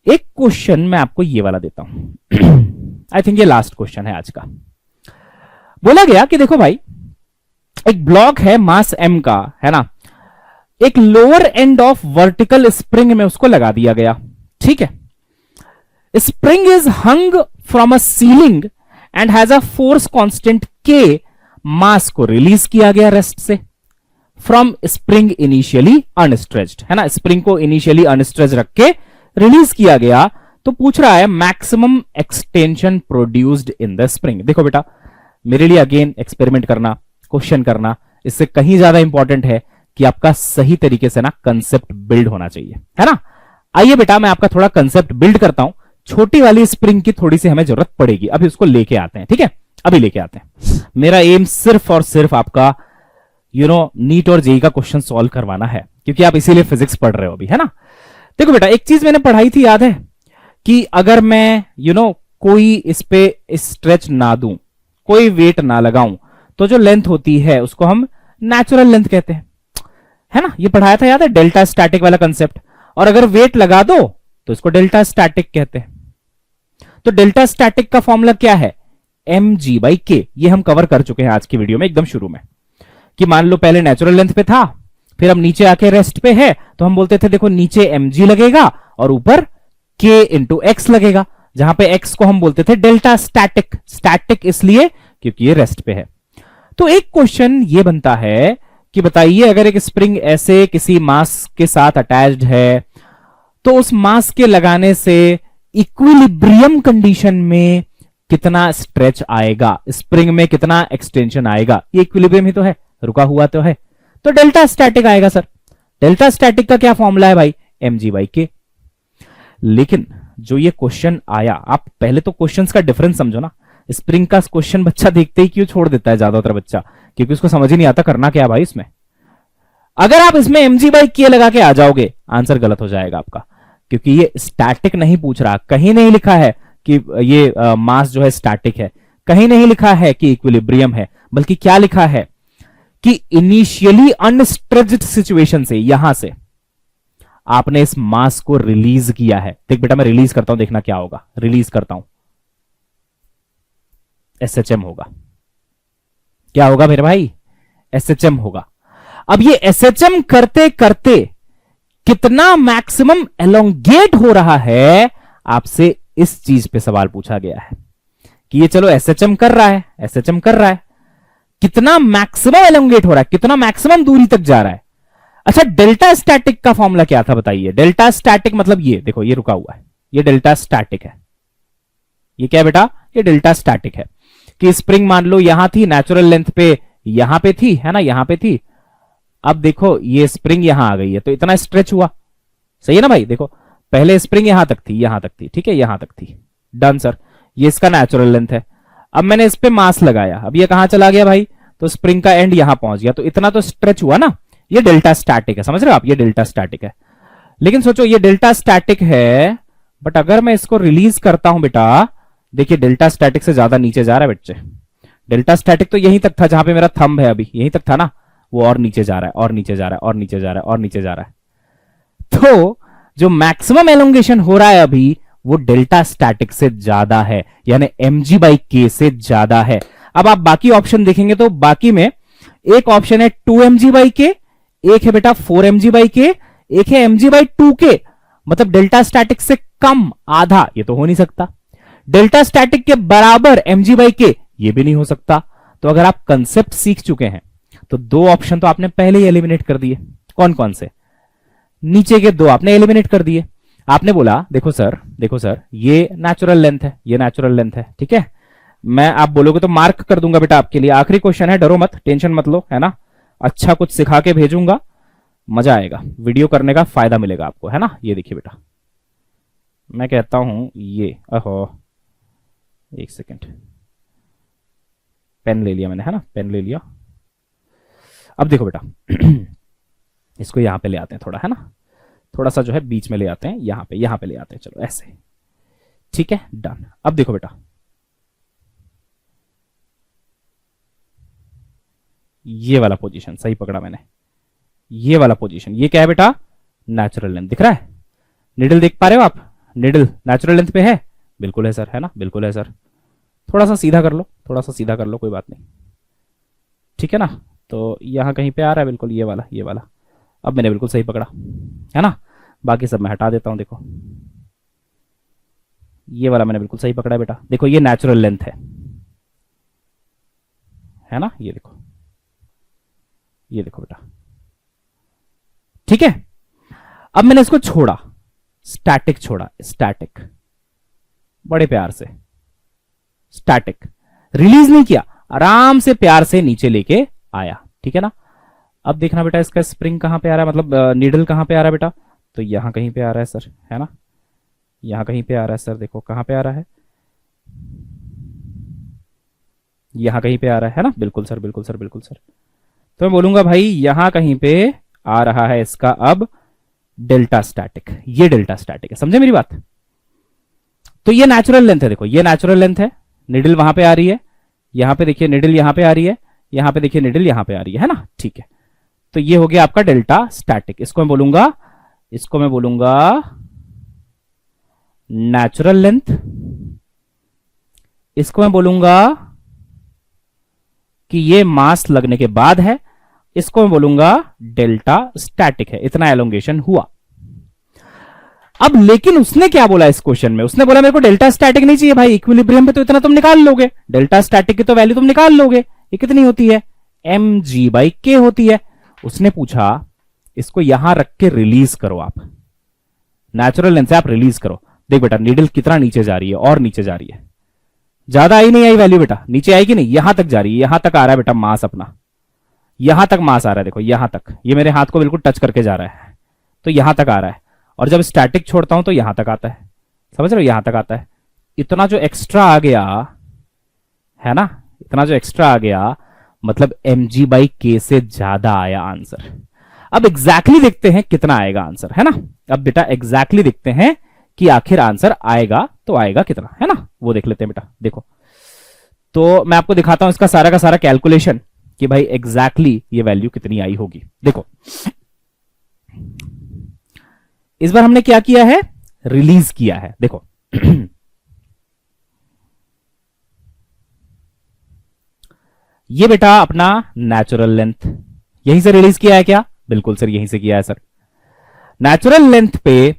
एक क्वेश्चन मैं आपको ये वाला देता हूं। आई थिंक ये लास्ट क्वेश्चन है आज का। बोला गया कि देखो भाई, एक ब्लॉक है मास m का, है ना, एक lower end of vertical spring में उसको लगा दिया गया। ठीक है, spring is hung from a ceiling and has a force constant के। मास को रिलीज किया गया रेस्ट से फ्रॉम स्प्रिंग इनिशियली अनस्ट्रेच्ड, है ना, स्प्रिंग को इनिशियली अनस्ट्रेच रख के रिलीज किया गया। तो पूछ रहा है maximum extension produced in the spring. देखो बेटा, मेरे लिए अगेन एक्सपेरिमेंट करना, क्वेश्चन करना, इससे कहीं ज्यादा इंपॉर्टेंट है कि आपका सही तरीके से ना कंसेप्ट बिल्ड होना चाहिए, है ना। आइए बेटा, मैं आपका थोड़ा कंसेप्ट बिल्ड करता हूं। छोटी वाली स्प्रिंग की थोड़ी सी हमें जरूरत पड़ेगी, अभी उसको लेके आते हैं। ठीक है, अभी लेके आते हैं। मेरा एम सिर्फ और सिर्फ आपका नीट और जेई का क्वेश्चन सॉल्व करवाना है, क्योंकि आप इसीलिए फिजिक्स पढ़ रहे हो अभी, है ना। देखो बेटा, एक चीज मैंने पढ़ाई थी, याद है, कि अगर मैं कोई इस पे स्ट्रेच ना दूं, कोई वेट ना लगाऊं, तो जो लेंथ होती है उसको हम नेचुरल लेंथ कहते हैं, है ना। ये पढ़ाया था, याद है, डेल्टा स्टैटिक वाला कंसेप्ट। और अगर वेट लगा दो तो इसको डेल्टा स्टैटिक कहते हैं। तो डेल्टा स्टैटिक का फॉर्मूला क्या है? mg/k। ये हम कवर कर चुके हैं आज की वीडियो में एकदम शुरू में, कि मान लो पहले नेचुरल लेंथ पे था, फिर हम नीचे आके रेस्ट पे है, तो हम बोलते थे देखो नीचे mg लगेगा और ऊपर k इंटू एक्स लगेगा, जहां पे x को हम बोलते थे डेल्टा स्टैटिक। स्टैटिक इसलिए क्योंकि ये रेस्ट पे है। तो एक क्वेश्चन ये बनता है कि बताइए, अगर एक स्प्रिंग ऐसे किसी मास के साथ अटैच्ड है, तो उस मास के लगाने से इक्विलिब्रियम कंडीशन में कितना स्ट्रेच आएगा, स्प्रिंग में कितना एक्सटेंशन आएगा? ये इक्विलिब्रियम ही तो है, रुका हुआ तो है, तो डेल्टा स्टैटिक आएगा सर। डेल्टा स्टैटिक का क्या फॉर्मूला है भाई? mg/k। लेकिन जो ये क्वेश्चन आया, आप पहले तो क्वेश्चंस का डिफरेंस समझो ना। स्प्रिंग का क्वेश्चन बच्चा देखते ही क्यों छोड़ देता है ज्यादातर बच्चा? क्योंकि उसको समझ ही नहीं आता करना क्या भाई इसमें। अगर आप इसमें mg/k लगा के आ जाओगे, आंसर गलत हो जाएगा आपका, क्योंकि ये स्टैटिक नहीं पूछ रहा। कहीं नहीं लिखा है कि ये मास जो है स्टैटिक है, कहीं नहीं लिखा है कि इक्विलिब्रियम है, बल्कि क्या लिखा है कि इनिशियली अनस्ट्रेच्ड सिचुएशन से, यहां से आपने इस मास को रिलीज किया है। देख बेटा, मैं रिलीज करता हूं, देखना क्या होगा। रिलीज करता हूं, SHM होगा। क्या होगा मेरे भाई? SHM होगा। अब ये SHM करते करते कितना मैक्सिमम एलोंगेट हो रहा है, आपसे इस चीज पे सवाल पूछा गया है कि ये चलो SHM कर रहा है, SHM कर रहा है, कितना मैक्सिमम एलोंगेट हो रहा है, कितना मैक्सिमम दूरी तक जा रहा है। अच्छा, डेल्टा स्टैटिक का फॉर्मूला क्या था बताइए? डेल्टा स्टैटिक मतलब ये देखो, ये रुका हुआ है, ये डेल्टा स्टैटिक है। ये क्या है बेटा? ये डेल्टा स्टैटिक है कि स्प्रिंग मान लो यहां थी, नेचुरल लेंथ पे यहां पे थी, है ना, यहां पे थी। अब देखो ये स्प्रिंग यहां आ गई है, तो इतना स्ट्रेच हुआ, सही है ना भाई। देखो पहले स्प्रिंग यहां तक थी, ठीक है, यहां तक थी, डन सर। ये इसका नेचुरल लेंथ है। अब मैंने इस पे मास लगाया, अब ये कहां चला गया भाई? तो स्प्रिंग का एंड यहां पहुंच गया, तो इतना तो स्ट्रेच हुआ ना। ये डेल्टा स्टैटिक है, समझ रहे हो आप? ये डेल्टा स्टैटिक है। लेकिन सोचो, ये डेल्टा स्टैटिक है, बट अगर मैं इसको रिलीज करता हूं बेटा, देखिए डेल्टा स्टैटिक से ज्यादा नीचे जा रहा है बच्चे। डेल्टा स्टैटिक तो यहीं तक था, जहां पे मेरा थंब है अभी, यहीं तक था ना, वो और नीचे जा रहा है, और नीचे जा रहा है, और नीचे जा रहा है, और नीचे जा रहा है। तो जो मैक्सिमम एलोंगेशन हो रहा है अभी, वो डेल्टा स्टैटिक से ज्यादा है, यानी mg/k से ज्यादा है। अब आप बाकी ऑप्शन देखेंगे तो बाकी में एक ऑप्शन है 2mg/k, एक है बेटा 4mg/k, एक है mg/2k, मतलब डेल्टा स्टैटिक से कम, आधा। ये तो हो नहीं सकता। डेल्टा स्टैटिक के बराबर mg/k, ये भी नहीं हो सकता। तो अगर आप कंसेप्ट सीख चुके हैं तो दो ऑप्शन तो आपने पहले ही एलिमिनेट कर दिए। कौन कौन से? नीचे के दो आपने एलिमिनेट कर दिए। आपने बोला देखो सर ये नेचुरल लेंथ है, ये नेचुरल लेंथ है, ठीक है। मैं आप बोलोगे तो मार्क कर दूंगा बेटा आपके लिए। आखिरी क्वेश्चन है, डरो मत, टेंशन मत लो, है ना। अच्छा कुछ सिखा के भेजूंगा, मजा आएगा, वीडियो करने का फायदा मिलेगा आपको, है ना। ये देखिए बेटा, मैं कहता हूं ये, अहो एक सेकेंड, पेन ले लिया मैंने, है ना, पेन ले लिया। अब देखो बेटा इसको यहां पे ले आते हैं थोड़ा, है ना, थोड़ा सा जो है बीच में ले आते हैं, यहां पे ले आते हैं, चलो ऐसे, ठीक है, डन। अब देखो बेटा, ये वाला पोजीशन सही पकड़ा मैंने, ये वाला पोजीशन, ये क्या है बेटा? Natural length. दिख रहा है? निडल देख पा रहे हो आप? निडल नेचुरल लेंथ पे है? बिल्कुल है सर, है ना, बिल्कुल है सर। थोड़ा सा सीधा कर लो, थोड़ा सा सीधा कर लो, कोई बात नहीं, ठीक है ना। तो यहां कहीं पे आ रहा है बिल्कुल, ये वाला, ये वाला। अब मैंने बिल्कुल सही पकड़ा, है ना। बाकी सब मैं हटा देता हूं, देखो ये वाला मैंने बिल्कुल सही पकड़ा है बेटा। देखो ये नेचुरल लेंथ है ना, ये देखो, ये देखो बेटा, ठीक है। अब मैंने इसको छोड़ा, स्टैटिक छोड़ा, स्टैटिक, बड़े प्यार से स्टैटिक, रिलीज नहीं किया, आराम से प्यार से नीचे लेके आया, ठीक है ना। अब देखना बेटा इसका स्प्रिंग कहां पे आ रहा है, मतलब नीडल कहां पे आ रहा है बेटा? तो यहां कहीं पे आ रहा है सर, है ना, यहां कहीं पे आ रहा है सर। देखो कहां पे आ रहा है, यहां कहीं पे आ रहा है ना, बिल्कुल सर, बिल्कुल सर, बिल्कुल सर। तो मैं बोलूंगा भाई यहां कहीं पे आ रहा है इसका अब डेल्टा स्टैटिक, ये डेल्टा स्टैटिक है, समझे मेरी बात। तो ये नेचुरल लेंथ है, देखो ये नेचुरल लेंथ है, निडल वहां पे आ रही है, यहां पे देखिए निडल यहां पे आ रही है, यहां पे देखिए निडल यहां पे आ रही है ना, ठीक है। तो ये हो गया आपका डेल्टा स्टैटिक। इसको मैं बोलूंगा नेचुरल लेंथ, इसको मैं बोलूंगा कि ये मास लगने के बाद है, इसको मैं बोलूंगा डेल्टा स्टैटिक है। इतना एलोंगेशन हुआ। अब लेकिन उसने क्या बोला इस क्वेश्चन में? उसने बोला मेरे को डेल्टा स्टैटिक नहीं चाहिए भाई, इक्विलिब्रियम पे तो इतना तुम निकाल लोगे, डेल्टा स्टैटिक की तो वैल्यू तुम निकाल लोगे। ये कितनी होती है? mg/k होती है। उसने पूछा इसको यहां रख के रिलीज करो, आप नेचुरल लेंथ से आप रिलीज करो। देख बेटा नीडल कितना नीचे जा रही है, और नीचे जा रही है, ज्यादा आई नहीं आई वैल्यू बेटा, नीचे आई कि नहीं? यहां तक जा रही है, यहां तक आ रहा है बेटा मास अपना, यहां तक मास आ रहा है, देखो यहां तक, ये मेरे हाथ को बिल्कुल टच करके जा रहा है, तो यहां तक आ रहा है। और जब स्टैटिक छोड़ता हूं तो यहां तक आता है, समझ रहे हो, यहां तक आता है। इतना जो एक्स्ट्रा आ गया है ना, इतना जो एक्स्ट्रा आ गया मतलब mg/k से ज्यादा आया आंसर। अब एग्जैक्टली देखते हैं कितना आएगा आंसर, है ना। अब बेटा एग्जैक्टली देखते हैं कि आखिर आंसर आएगा तो आएगा कितना, है ना, वो देख लेते हैं बेटा। देखो तो मैं आपको दिखाता हूं इसका सारा का सारा कैलकुलेशन कि भाई एग्जैक्टली ये वैल्यू कितनी आई होगी। देखो इस बार हमने क्या किया है? रिलीज किया है। देखो ये बेटा अपना नेचुरल लेंथ यहीं से रिलीज किया है क्या? बिल्कुल सर, यहीं से किया है सर। नेचुरल लेंथ पे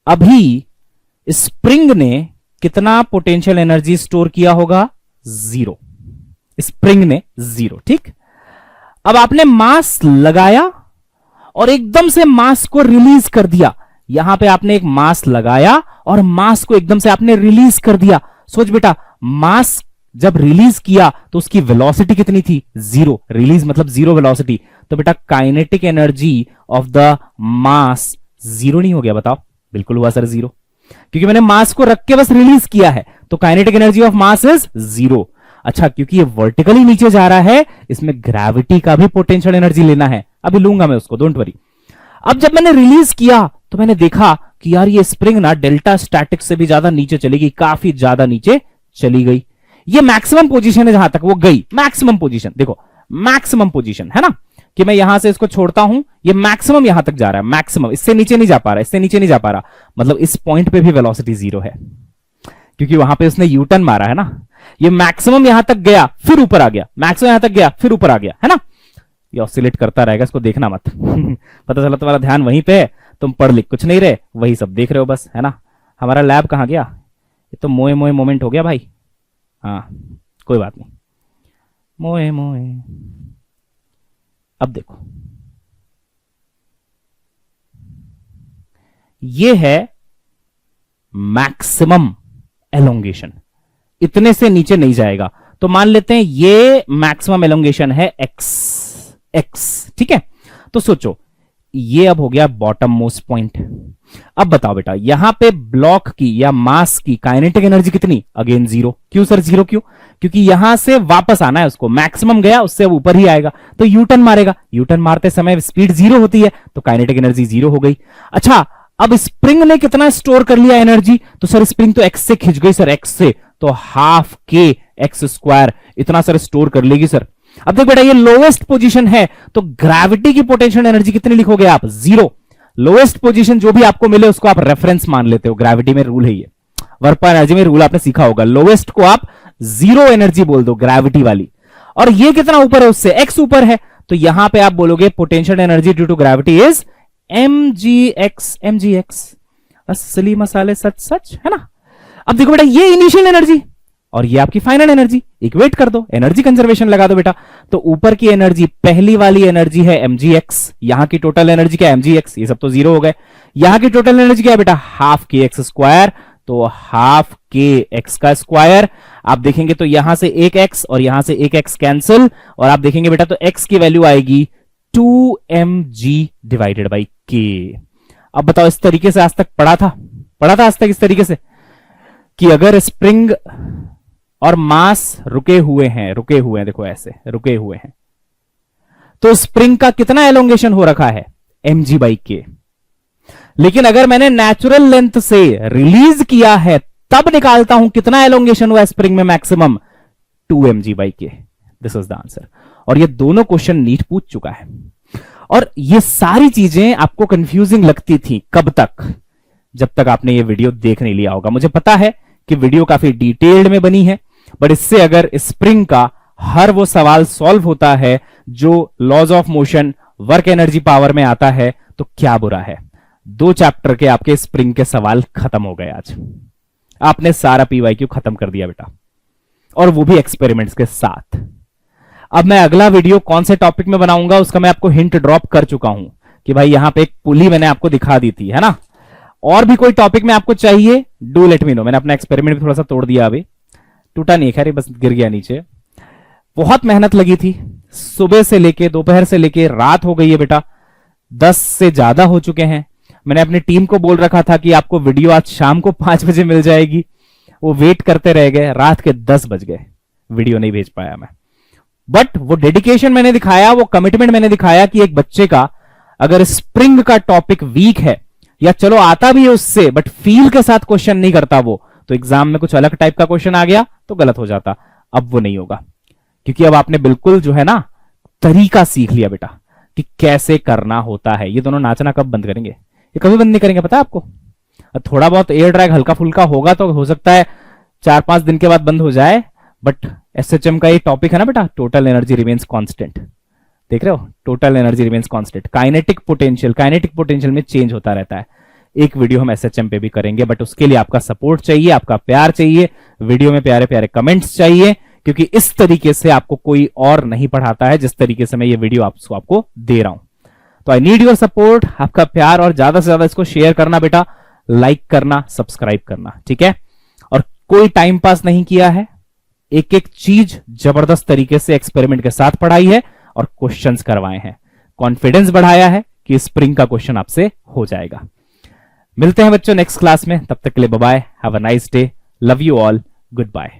अभी स्प्रिंग ने कितना पोटेंशियल एनर्जी स्टोर किया होगा? 0। स्प्रिंग ने 0, ठीक। अब आपने मास लगाया और एकदम से मास को रिलीज कर दिया। यहां पे आपने एक मास लगाया और मास को एकदम से आपने रिलीज कर दिया। सोच बेटा, मास जब रिलीज किया तो उसकी वेलोसिटी कितनी थी? 0। रिलीज मतलब 0 वेलोसिटी, तो बेटा kinetic energy of the mass 0 नहीं हो गया? बताओ। बिल्कुल हुआ सर 0, क्योंकि मैंने मास को रख के बस रिलीज किया है, तो kinetic energy of mass is 0। अच्छा, क्योंकि ये वर्टिकली नीचे जा रहा है, इसमें ग्रेविटी का भी पोटेंशियल एनर्जी लेना है, अभी लूंगा मैं उसको, डोंट वरी। अब जब मैंने रिलीज किया तो मैंने देखा कि यार ये स्प्रिंग ना डेल्टा स्टैटिक से भी ज्यादा नीचे चली गई, काफी ज्यादा नीचे चली गई। ये मैक्सिमम पोजीशन है जहां तक वो गई, मैक्सिमम पोजीशन। देखो मैक्सिमम पोजीशन है ना, कि मैं यहां से इसको छोड़ता हूं, ये मैक्सिमम यहां तक जा रहा है, मैक्सिमम, इससे नीचे नहीं जा पा रहा, इससे नीचे नहीं जा पा रहा, मतलब इस पॉइंट पे भी वेलोसिटी 0 है, क्योंकि वहां पे उसने यूटर्न मारा है ना। ये मैक्सिमम यहां तक गया फिर ऊपर आ गया, मैक्सिमम यहां तक गया फिर ऊपर आ गया, है ना। ये ऑसिलेट करता रहेगा, इसको देखना मत पता चला तुम्हारा ध्यान वहीं पे है, तुम पढ़ लिख कुछ नहीं रहे, वही सब देख रहे हो बस, है ना। हमारा लैब कहां गया? ये तो मोए मोए मोमेंट हो गया भाई। हाँ कोई बात नहीं, मोए मोए। अब देखो, ये है मैक्सिमम एलोंगेशन, इतने से नीचे नहीं जाएगा। तो मान लेते हैं ये मैक्सिमम एलोंगेशन है एक्स एक्स, ठीक है। तो सोचो ये अब हो गया बॉटम मोस्ट पॉइंट। अब बताओ बेटा, यहां पे ब्लॉक की या मास की काइनेटिक एनर्जी कितनी? Again zero. क्यों सर जीरो क्यों? क्योंकि यहां से वापस आना है उसको, मैक्सिमम गया उससे अब ऊपर ही आएगा, तो यूटर्न मारेगा। यूटर्न मारते समय स्पीड जीरो होती है, तो काइनेटिक एनर्जी जीरो हो गई। अच्छा, अब स्प्रिंग ने कितना स्टोर कर लिया एनर्जी? तो सर स्प्रिंग तो एक्स से खिंच गई सर, एक्स से, तो हाफ के एक्स स्क्वायर इतना सर स्टोर कर लेगी सर। अब देख बेटा, ये लोएस्ट पोजीशन है, तो ग्रेविटी की पोटेंशियल एनर्जी कितनी लिखोगे आप? जीरो। लोएस्ट पोजीशन जो भी आपको मिले उसको आप रेफरेंस मान लेते हो, ग्रेविटी में रूल है ये, वर्क एनर्जी में रूल आपने सीखा होगा। लोएस्ट को आप जीरो एनर्जी बोल दो, ग्रेविटी वाली। और ये कितना ऊपर है उससे? एक्स ऊपर है, तो यहां पे आप बोलोगे potential energy due to gravity is mgx। mgx असली मसाले सच सच, है ना। अब देखो बेटा, ये इनिशियल एनर्जी और ये आपकी फाइनल एनर्जी, इक्वेट कर दो, एनर्जी कंजर्वेशन लगा दो बेटा। तो ऊपर की एनर्जी, पहली वाली एनर्जी है mgx, यहां की टोटल एनर्जी क्या है? mgx, ये सब तो जीरो हो गए। यहां की टोटल एनर्जी क्या है बेटा? हाफ के एक्स स्क्वायर, तो हाफ के एक्स का स्क्वायर। आप देखेंगे तो यहां से एक एक्स और यहां से एक एक्स कैंसिल, और आप देखेंगे बेटा तो एक्स की वैल्यू आएगी 2mg डिवाइडेड बाई के। अब बताओ, इस तरीके से आज तक पढ़ा था आज तक इस तरीके से कि अगर स्प्रिंग और मास रुके हुए हैं, देखो ऐसे रुके हुए हैं, तो स्प्रिंग का कितना एलोंगेशन हो रखा है? mg बाई के। लेकिन अगर मैंने नेचुरल लेंथ से रिलीज किया है, तब निकालता हूं कितना एलोंगेशन हुआ स्प्रिंग में मैक्सिमम? 2mg बाई के। This is the answer. और ये दोनों क्वेश्चन नीट पूछ चुका है। और ये सारी चीजें आपको कंफ्यूजिंग लगती थी कब तक? जब तक आपने ये वीडियो देख नहीं लिया होगा। मुझे पता है कि वीडियो काफी डिटेल्ड में बनी है, बट इससे अगर स्प्रिंग का हर वो सवाल सॉल्व होता है जो laws of motion, work energy, power में आता है, तो क्या बुरा है। 2 चैप्टर के आपके स्प्रिंग के सवाल खत्म हो गए आज। आपने सारा पीवाईक्यू खत्म कर दिया बेटा, और वो भी एक्सपेरिमेंट्स के साथ। अब मैं अगला वीडियो कौन से टॉपिक में बनाऊंगा उसका मैं आपको हिंट ड्रॉप कर चुका हूं कि भाई यहां पे एक पुली मैंने आपको दिखा दी थी, है ना। और भी कोई टॉपिक में आपको चाहिए, डू लेट मी नो। मैंने अपना एक्सपेरिमेंट भी थोड़ा सा तोड़ दिया, अभी टूटा नहीं, खैर बस गिर गया नीचे। बहुत मेहनत लगी थी, सुबह से लेके दोपहर से लेके रात हो गई है बेटा, 10 से ज्यादा हो चुके हैं। मैंने अपनी टीम को बोल रखा था कि आपको वीडियो आज शाम को 5 बजे मिल जाएगी, वो वेट करते रह गए, रात के 10 बज गए, वीडियो नहीं भेज पाया मैं। बट वो डेडिकेशन मैंने दिखाया, वो कमिटमेंट मैंने दिखाया कि एक बच्चे का अगर स्प्रिंग का टॉपिक वीक है, या चलो आता भी है उससे, बट फील के साथ क्वेश्चन नहीं करता वो, तो एग्जाम में कुछ अलग टाइप का क्वेश्चन आ गया तो गलत हो जाता। अब वो नहीं होगा, क्योंकि अब आपने बिल्कुल जो है ना तरीका सीख लिया बेटा कि कैसे करना होता है। ये दोनों नाचना कब बंद करेंगे? ये कभी बंद नहीं करेंगे, पता है आपको। थोड़ा बहुत एयर ड्रैग हल्का फुल्का होगा तो हो सकता है 4-5 दिन के बाद बंद हो जाए, बट एसएचएम का ये टॉपिक है ना बेटा, टोटल एनर्जी रिमेन्स कांस्टेंट। देख रहे हो, total energy remains constant. Kinetic potential में चेंज होता रहता है। एक वीडियो हम एसएचएम पे भी करेंगे, बट उसके लिए आपका सपोर्ट चाहिए, आपका प्यार चाहिए, वीडियो में प्यारे प्यारे कमेंट्स चाहिए, क्योंकि इस तरीके से आपको कोई और नहीं पढ़ाता है जिस तरीके से मैं ये वीडियो आपको दे रहा हूं। तो आई नीड योर सपोर्ट, आपका प्यार, और ज्यादा से ज्यादा इसको शेयर करना बेटा, लाइक करना, सब्सक्राइब करना, ठीक है। और कोई टाइम पास नहीं किया है, एक एक चीज जबरदस्त तरीके से एक्सपेरिमेंट के साथ पढ़ाई है और क्वेश्चंस करवाए हैं, कॉन्फिडेंस बढ़ाया है कि स्प्रिंग का क्वेश्चन आपसे हो जाएगा। मिलते हैं बच्चों नेक्स्ट क्लास में, तब तक के लिए bye bye, have a nice day, love you all, good bye.